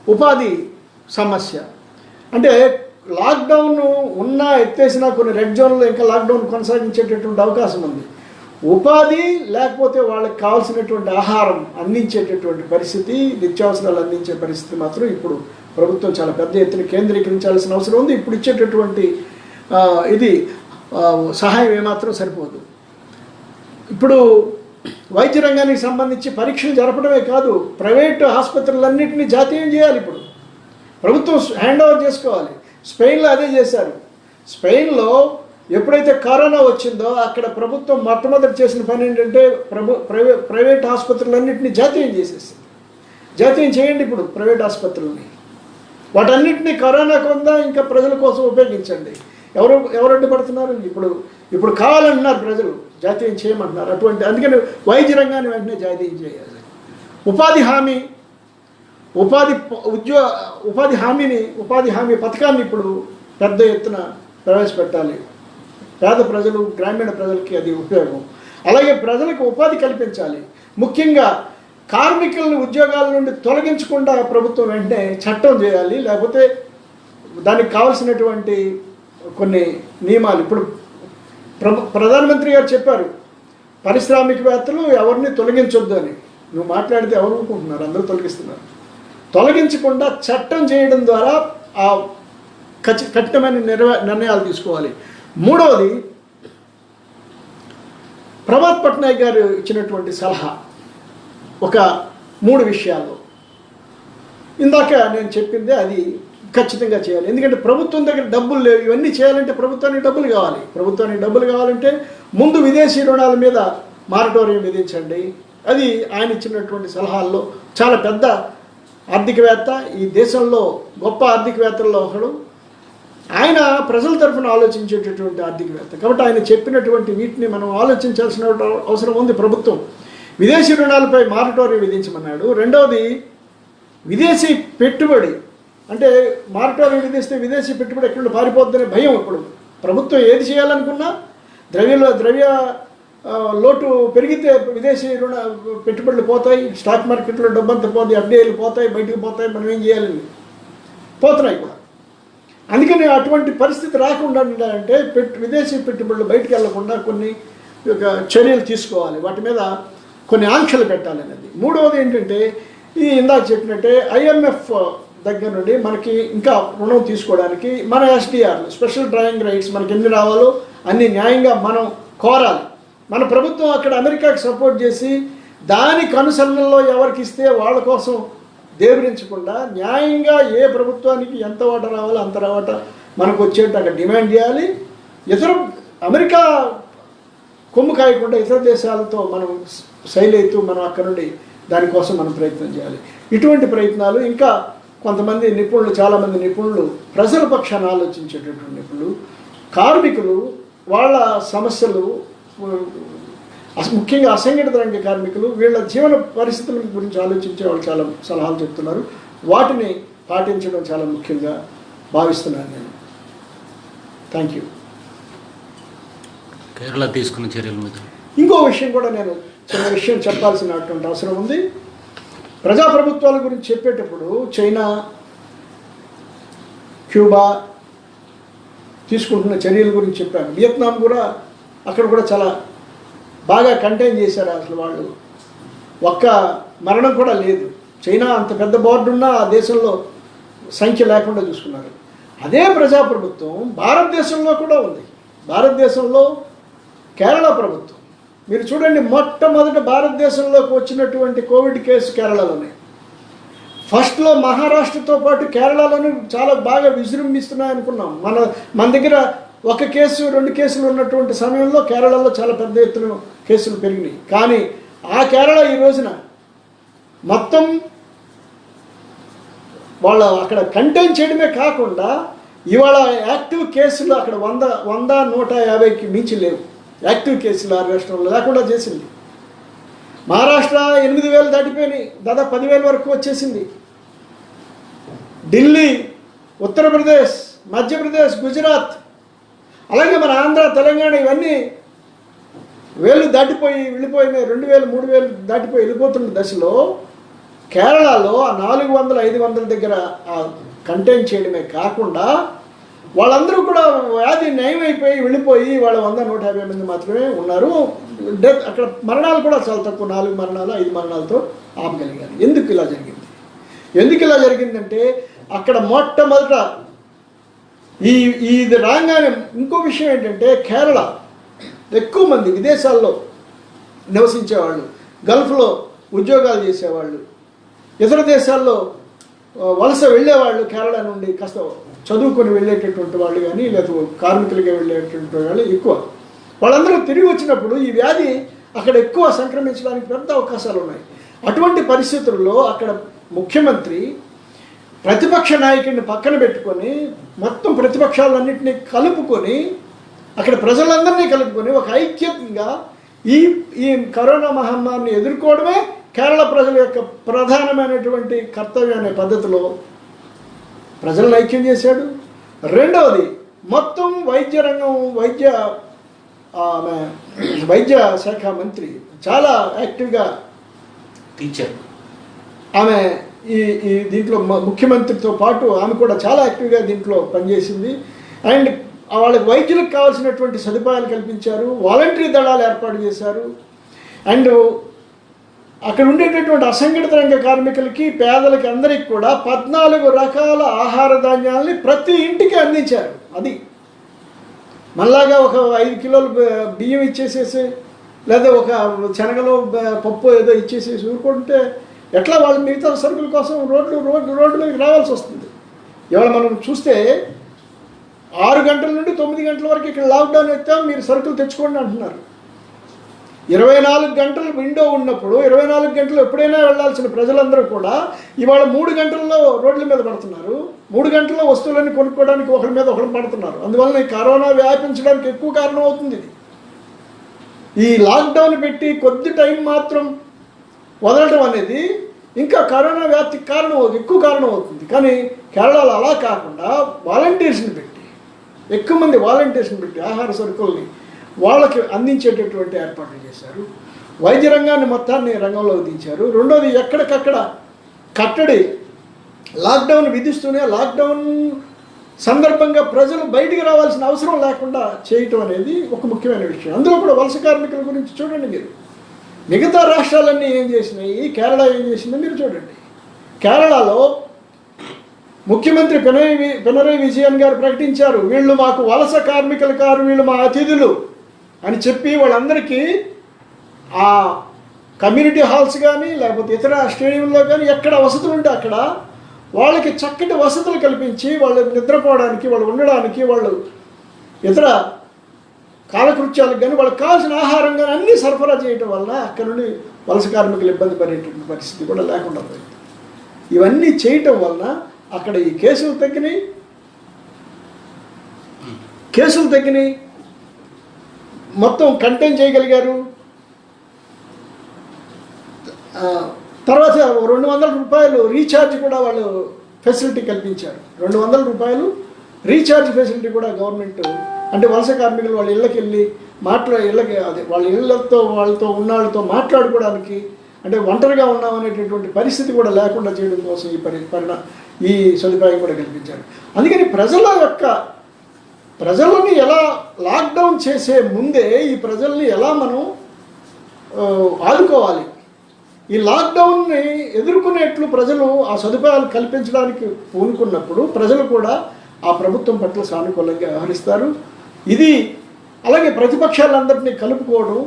ఉపాధి సమస్య. అంటే లాక్డౌన్ ఉన్నా ఎత్తేసినా కొన్ని రెడ్ జోన్లో ఇంకా లాక్డౌన్ కొనసాగించేటటువంటి అవకాశం ఉంది. ఉపాధి లేకపోతే వాళ్ళకి కావాల్సినటువంటి ఆహారం అందించేటటువంటి పరిస్థితి, నిత్యావసరాలు అందించే పరిస్థితి మాత్రం ఇప్పుడు ప్రభుత్వం చాలా పెద్ద ఎత్తున కేంద్రీకరించాల్సిన అవసరం ఉంది. ఇప్పుడు ఇచ్చేటటువంటి ఇది సహాయం ఏమాత్రం సరిపోదు. ఇప్పుడు వైద్య రంగానికి సంబంధించి పరీక్షలు జరపడమే కాదు, ప్రైవేటు ఆసుపత్రులన్నింటినీ జాతీయం చేయాలి. ఇప్పుడు ప్రభుత్వం హ్యాండ్ ఓవర్ చేసుకోవాలి. స్పెయిన్లో అదే చేశారు. స్పెయిన్లో ఎప్పుడైతే కరోనా వచ్చిందో అక్కడ ప్రభుత్వం మొట్టమొదటి చేసిన పని ఏంటంటే ప్రైవేట్ ఆసుపత్రులన్నింటినీ జాతీయం చేసేసింది. జాతీయం చేయండి ఇప్పుడు ప్రైవేట్ ఆసుపత్రులని, వాటన్నింటినీ కరోనా కొందా ఇంకా ప్రజల కోసం ఉపయోగించండి. ఎవరు అడ్డుపడుతున్నారు? ఇప్పుడు కావాలంటున్నారు ప్రజలు, జాతీయం చేయమంటున్నారు. అందుకని వైద్య రంగాన్ని వెంటనే జాతీయం చేయాలి. ఉపాధి హామీ పథకాన్ని ఇప్పుడు పెద్ద ఎత్తున ప్రవేశపెట్టాలి. పేద ప్రజలు, గ్రామీణ ప్రజలకి అది ఉపయోగం. అలాగే ప్రజలకు ఉపాధి కల్పించాలి. ముఖ్యంగా కార్మికులను ఉద్యోగాల నుండి తొలగించకుండా ప్రభుత్వం వెంటనే చట్టం చేయాలి. లేకపోతే దానికి కావాల్సినటువంటి కొన్ని నియమాలు ఇప్పుడు ప్రధానమంత్రి గారు చెప్పారు, పారిశ్రామికవేత్తలు ఎవరిని తొలగించొద్దు అని. నువ్వు మాట్లాడితే ఎవరు అనుకుంటున్నారు? అందరూ తొలగిస్తున్నారు. తొలగించకుండా చట్టం చేయడం ద్వారా ఆ కఠినమైన నిర్ణయాలు తీసుకోవాలి. మూడవది, ప్రమోద్ పట్నాయక్ గారు ఇచ్చినటువంటి సలహా ఒక 3 విషయాల్లో ఇందాక నేను చెప్పిందే అది ఖచ్చితంగా చేయాలి. ఎందుకంటే ప్రభుత్వం దగ్గర డబ్బులు లేవు. ఇవన్నీ చేయాలంటే ప్రభుత్వానికి డబ్బులు కావాలి. ప్రభుత్వానికి డబ్బులు కావాలంటే ముందు విదేశీ రుణాల మీద మారటోరియం విధించండి. అది ఆయన ఇచ్చినటువంటి సలహాల్లో చాలా పెద్ద ఆర్థికవేత్త, ఈ దేశంలో గొప్ప ఆర్థికవేత్తల్లో ఒకడు. ఆయన ప్రజల తరఫున ఆలోచించేటటువంటి ఆర్థికవేత్త కాబట్టి ఆయన చెప్పినటువంటి వీటిని మనం ఆలోచించాల్సిన అవసరం ఉంది. ప్రభుత్వం విదేశీ రుణాలపై మారటోరియం విధించమన్నాడు. రెండవది, విదేశీ పెట్టుబడి అంటే మారటోరియం విధిస్తే విదేశీ పెట్టుబడి ఎక్కడ పారిపోద్దనే భయం. ఇప్పుడు ప్రభుత్వం ఏది చేయాలనుకున్నా ద్రవ్య లోటు పెరిగితే విదేశీ రుణ పెట్టుబడులు పోతాయి, స్టాక్ మార్కెట్లో డబ్బంతా పోతాయి, ఎఫ్డీఐలు పోతాయి, బయటకు పోతాయి, మనం ఏం చేయాలి? పోతున్నాయి కూడా. అందుకని అటువంటి పరిస్థితి రాకుండా ఉండాలంటే విదేశీ పెట్టుబడులు బయటకు వెళ్లకుండా కొన్ని చర్యలు తీసుకోవాలి, వాటి మీద కొన్ని ఆంక్షలు పెట్టాలనేది. మూడవది ఏంటంటే ఇందాక చెప్పినట్టే IMF దగ్గర నుండి మనకి ఇంకా రుణం తీసుకోవడానికి మన SDR స్పెషల్ డ్రాయింగ్ రైట్స్ మనకి ఎన్ని రావాలో అన్ని న్యాయంగా మనం కోరాలి. మన ప్రభుత్వం అక్కడ అమెరికాకి సపోర్ట్ చేసి దానికి అనుసరణలో ఎవరికి ఇస్తే వాళ్ళ కోసం దేవరించకుండా న్యాయంగా ఏ ప్రభుత్వానికి ఎంత వాటా రావాలో అంత వాటా మనకు వచ్చేట్టు అక్కడ డిమాండ్ చేయాలి. అమెరికా కొమ్ము కాయకుండా ఇతర దేశాలతో మనం శైలైతూ మనం అక్కడ నుండి దానికోసం మనం ప్రయత్నం చేయాలి. ఇటువంటి ప్రయత్నాలు ఇంకా కొంతమంది నిపుణులు, చాలామంది నిపుణులు, ప్రజల పక్షాన ఆలోచించేటటువంటి నిపుణులు, కార్మికులు వాళ్ళ సమస్యలు, ముఖ్యంగా అసంఘటిత రంగ కార్మికులు వీళ్ళ జీవన పరిస్థితుల గురించి ఆలోచించే వాళ్ళు చాలా సలహాలు చెప్తున్నారు. వాటిని పాటించడం చాలా ముఖ్యంగా భావిస్తున్నాను నేను. Thank you. కేరళ తీసుకున్న చర్యల మీద ఇంకో విషయం కూడా నేను చిన్న విషయం చెప్పాల్సినటువంటి అవసరం ఉంది. ప్రజాప్రభుత్వాల గురించి చెప్పేటప్పుడు చైనా, క్యూబా తీసుకుంటున్న చర్యల గురించి చెప్పాను. వియత్నాం కూడా అక్కడ కూడా చాలా బాగా కంటైన్ చేశారు. అసలు వాళ్ళు ఒక్క మరణం కూడా లేదు. చైనా అంత పెద్ద బోర్డు ఉన్నా ఆ దేశంలో సంఖ్య లేకుండా చూసుకున్నారు. అదే ప్రజాప్రభుత్వం భారతదేశంలో కూడా ఉంది. భారతదేశంలో కేరళ ప్రభుత్వం మీరు చూడండి, మొట్టమొదట భారతదేశంలోకి వచ్చినటువంటి కోవిడ్ కేసు కేరళలోనే. ఫస్ట్లో మహారాష్ట్రతో పాటు కేరళలోనే చాలా బాగా విజృంభిస్తున్నాయి అనుకున్నాం. మన దగ్గర ఒక కేసు 2 కేసులు ఉన్నటువంటి సమయంలో కేరళలో చాలా పెద్ద ఎత్తున కేసులు పెరిగినాయి. కానీ ఆ కేరళ ఈ రోజున మొత్తం వాళ్ళ అక్కడ కంటైన్ చేయడమే కాకుండా ఇవాళ యాక్టివ్ కేసులు అక్కడ 100-150కి మించి లేవు. యాక్టివ్ కేసులు ఆ రాష్ట్రంలో లేకుండా చేసింది. మహారాష్ట్ర 8,000 దాటిపోయినాయి, దాదాపు 10,000 వరకు వచ్చేసింది. ఢిల్లీ, ఉత్తరప్రదేశ్, మధ్యప్రదేశ్, గుజరాత్, అలాగే మన ఆంధ్ర, తెలంగాణ ఇవన్నీ 1000 దాటిపోయి వెళ్ళిపోయినాయి. 2,000-3,000 దాటిపోయి వెళ్ళిపోతున్న దశలో కేరళలో 400-500 దగ్గర కంటైన్ చేయడమే కాకుండా వాళ్ళందరూ కూడా వ్యాధి నయం అయిపోయి వెళ్ళిపోయి వాళ్ళ 100-150 మంది మాత్రమే ఉన్నారు. డెత్ అక్కడ మరణాలు కూడా చాలా తక్కువ, 4 మరణాలు 5 మరణాలతో ఆపగలిగారు. ఎందుకు ఇలా జరిగిందంటే అక్కడ మొట్టమొదట ఇది రాగానే ఇంకో విషయం ఏంటంటే కేరళ ఎక్కువ మంది విదేశాల్లో నివసించేవాళ్ళు, గల్ఫ్లో ఉద్యోగాలు చేసేవాళ్ళు, ఇతర దేశాల్లో వలస వెళ్ళేవాళ్ళు, కేరళ నుండి కాస్త చదువుకొని వెళ్ళేటటువంటి వాళ్ళు కానీ లేదా కార్మికులుగా వెళ్ళేటటువంటి వాళ్ళు ఎక్కువ. వాళ్ళందరూ తిరిగి వచ్చినప్పుడు ఈ వ్యాధి అక్కడ ఎక్కువ సంక్రమించడానికి పెద్ద అవకాశాలు ఉన్నాయి. అటువంటి పరిస్థితుల్లో అక్కడ ముఖ్యమంత్రి ప్రతిపక్ష నాయకుడిని పక్కన పెట్టుకొని మొత్తం ప్రతిపక్షాలన్నింటినీ కలుపుకొని అక్కడ ప్రజలందరినీ కలుపుకొని ఒక ఐక్యంగా ఈ కరోనా మహమ్మారిని ఎదుర్కోవడమే కేరళ ప్రజల యొక్క ప్రధానమైనటువంటి కర్తవ్యం అనే పద్ధతిలో ప్రజలను ఐక్యం చేశాడు. రెండవది మొత్తం వైద్య రంగం, వైద్య శాఖ మంత్రి చాలా యాక్టివ్గా టీచర్ ఆమె ఈ దీంట్లో ముఖ్యమంత్రితో పాటు ఆమె కూడా చాలా యాక్టివ్గా దీంట్లో పనిచేసింది. అండ్ వాళ్ళకి వైద్యులకు కావాల్సినటువంటి సదుపాయాలు కల్పించారు, వాలంటరీ దళాలు ఏర్పాటు చేశారు. అండ్ అక్కడ ఉండేటటువంటి అసంఘటిత రంగ కార్మికులకి, పేదలకి అందరికీ కూడా 14 రకాల ఆహార ధాన్యాలని ప్రతి ఇంటికి అందించారు. అది మళ్ళాగా ఒక 5 కిలోలు బియ్యం ఇచ్చేసేసి లేదా ఒక శనగలో పప్పు ఏదో ఇచ్చేసేసి ఊరుకుంటే ఎట్లా వాళ్ళు మిగతా సరుకుల కోసం రోడ్డు మీదకి రావాల్సి వస్తుంది. ఇవాళ మనం చూస్తే 6 గంటల నుండి 9 గంటల వరకు ఇక్కడ లాక్డౌన్ అయితే మీరు సరుకులు తెచ్చుకోండి అంటున్నారు. 24 గంటలు విండో ఉన్నప్పుడు 24 గంటలు ఎప్పుడైనా వెళ్లాల్సిన ప్రజలందరూ కూడా ఇవాళ 3 గంటల్లో రోడ్ల మీద పడుతున్నారు. 3 గంటల్లో వస్తువులన్నీ కొనుక్కోవడానికి ఒకరి మీద ఒకరు పడుతున్నారు. అందువల్ల ఈ కరోనా వ్యాపించడానికి ఎక్కువ కారణం అవుతుంది. ఈ లాక్డౌన్ పెట్టి కొద్ది టైం మాత్రం వదలడం అనేది ఇంకా కరోనా వ్యాప్తికి ఎక్కువ కారణం అవుతుంది. కానీ కేరళలో అలా కాకుండా వాలంటీర్స్ని పెట్టి ఎక్కువ మంది వాలంటీర్స్ని పెట్టి ఆహార సరుకుల్ని వాళ్ళకి అందించేటటువంటి ఏర్పాట్లు చేశారు. వైద్య రంగాన్ని మొత్తాన్ని రంగంలోకి దించారు. రెండోది ఎక్కడికక్కడ కట్టడి లాక్డౌన్ విధిస్తూనే లాక్డౌన్ సందర్భంగా ప్రజలు బయటికి రావాల్సిన అవసరం లేకుండా చేయటం అనేది ఒక ముఖ్యమైన విషయం. అందులో కూడా వలస కార్మికుల గురించి చూడండి మీరు. మిగతా రాష్ట్రాలన్నీ ఏం చేసినాయి, కేరళ ఏం చేసిందో మీరు చూడండి. కేరళలో ముఖ్యమంత్రి పినరయి విజయన్ గారు ప్రకటించారు, వీళ్ళు మాకు వలస కార్మికులు కారు, వీళ్ళు మా అతిథులు అని చెప్పి వాళ్ళందరికీ ఆ కమ్యూనిటీ హాల్స్ కానీ లేకపోతే ఇతర స్టేడియంలో కానీ ఎక్కడ వసతులు ఉంటే అక్కడ వాళ్ళకి చక్కటి వసతులు కల్పించి వాళ్ళు నిద్రపోవడానికి, వాళ్ళు ఉండడానికి, వాళ్ళు ఇతర కాలకృత్యాలకు కానీ వాళ్ళకి కావాల్సిన ఆహారం కానీ అన్నీ సరఫరా చేయటం వల్ల అక్కడ నుండి వలస కార్మికులు ఇబ్బంది పడేటువంటి పరిస్థితి కూడా లేకుండా పోయింది. ఇవన్నీ చేయటం వలన అక్కడ ఈ కేసులు తగ్గినాయి, మొత్తం కంటైన్ చేయగలిగారు. తర్వాత 200 రూపాయలు రీఛార్జ్ కూడా వాళ్ళు ఫెసిలిటీ కల్పించారు. 200 రూపాయలు రీఛార్జ్ ఫెసిలిటీ కూడా గవర్నమెంట్, అంటే వలస కార్మికులు వాళ్ళ ఇళ్ళకి వెళ్ళి వాళ్ళ వాళ్ళతో ఉన్న వాళ్ళతో మాట్లాడుకోవడానికి, అంటే ఒంటరిగా ఉన్నామనేటటువంటి పరిస్థితి కూడా లేకుండా చేయడం కోసం ఈ సదుపాయం కూడా కల్పించారు. అందుకని ప్రజలని ఎలా లాక్డౌన్ చేసే ముందే ఈ ప్రజల్ని ఎలా మనం ఆదుకోవాలి, ఈ లాక్డౌన్ని ఎదుర్కొనేట్లు ప్రజలు ఆ సదుపాయాలు కల్పించడానికి పూనుకున్నప్పుడు ప్రజలు కూడా ఆ ప్రభుత్వం పట్ల సానుకూలంగా వ్యవహరిస్తారు. ఇది అలాగే ప్రతిపక్షాలందరినీ కలుపుకోవడం,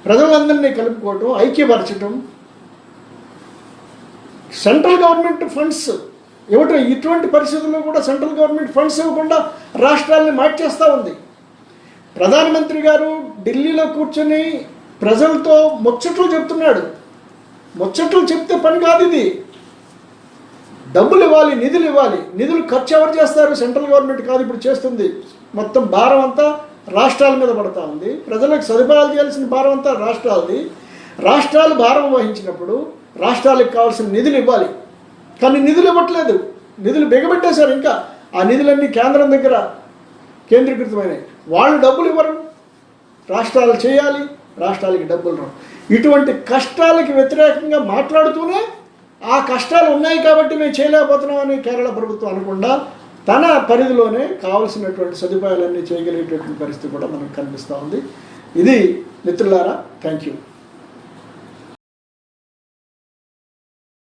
ప్రజలందరినీ కలుపుకోవడం, ఐక్యపరచడం, సెంట్రల్ గవర్నమెంట్ ఫండ్స్ ఇవ్వటం. ఇటువంటి పరిస్థితుల్లో కూడా సెంట్రల్ గవర్నమెంట్ ఫండ్స్ ఇవ్వకుండా రాష్ట్రాలని మార్చేస్తూ ఉంది. ప్రధానమంత్రి గారు ఢిల్లీలో కూర్చొని ప్రజలతో ముచ్చట్లు చెప్తున్నాడు. ముచ్చట్లు చెప్తే పని కాదు ఇది. డబ్బులు ఇవ్వాలి, నిధులు ఇవ్వాలి. నిధులు ఖర్చు ఎవరు చేస్తారు? సెంట్రల్ గవర్నమెంట్ కాదు ఇప్పుడు చేస్తుంది. మొత్తం భారం అంతా రాష్ట్రాల మీద పడుతూ ఉంది. ప్రజలకు సదుపాయాలు చేయాల్సిన భారం అంతా రాష్ట్రాలది. రాష్ట్రాలు భారం వహించినప్పుడు రాష్ట్రాలకు కావాల్సిన నిధులు ఇవ్వాలి. కానీ నిధులు ఇవ్వట్లేదు. నిధులు బిగబెట్టేశారు. ఇంకా ఆ నిధులన్నీ కేంద్రం దగ్గర కేంద్రీకృతమైనవి. వాళ్ళు డబ్బులు ఇవ్వరు, రాష్ట్రాలు చేయాలి, రాష్ట్రాలకి డబ్బులు రావు. ఇటువంటి కష్టాలకి వ్యతిరేకంగా మాట్లాడుతూనే ఆ కష్టాలు ఉన్నాయి కాబట్టి మేము చేయలేకపోతున్నామని కేరళ ప్రభుత్వం అనకుండా తన పరిధిలోనే కావలసినటువంటి సదుపాయాలన్నీ చేయగలిగేటటువంటి పరిస్థితి కూడా మనకు కనిపిస్తూ ఉంది. ఇది మిత్రులారా, థ్యాంక్ యూ.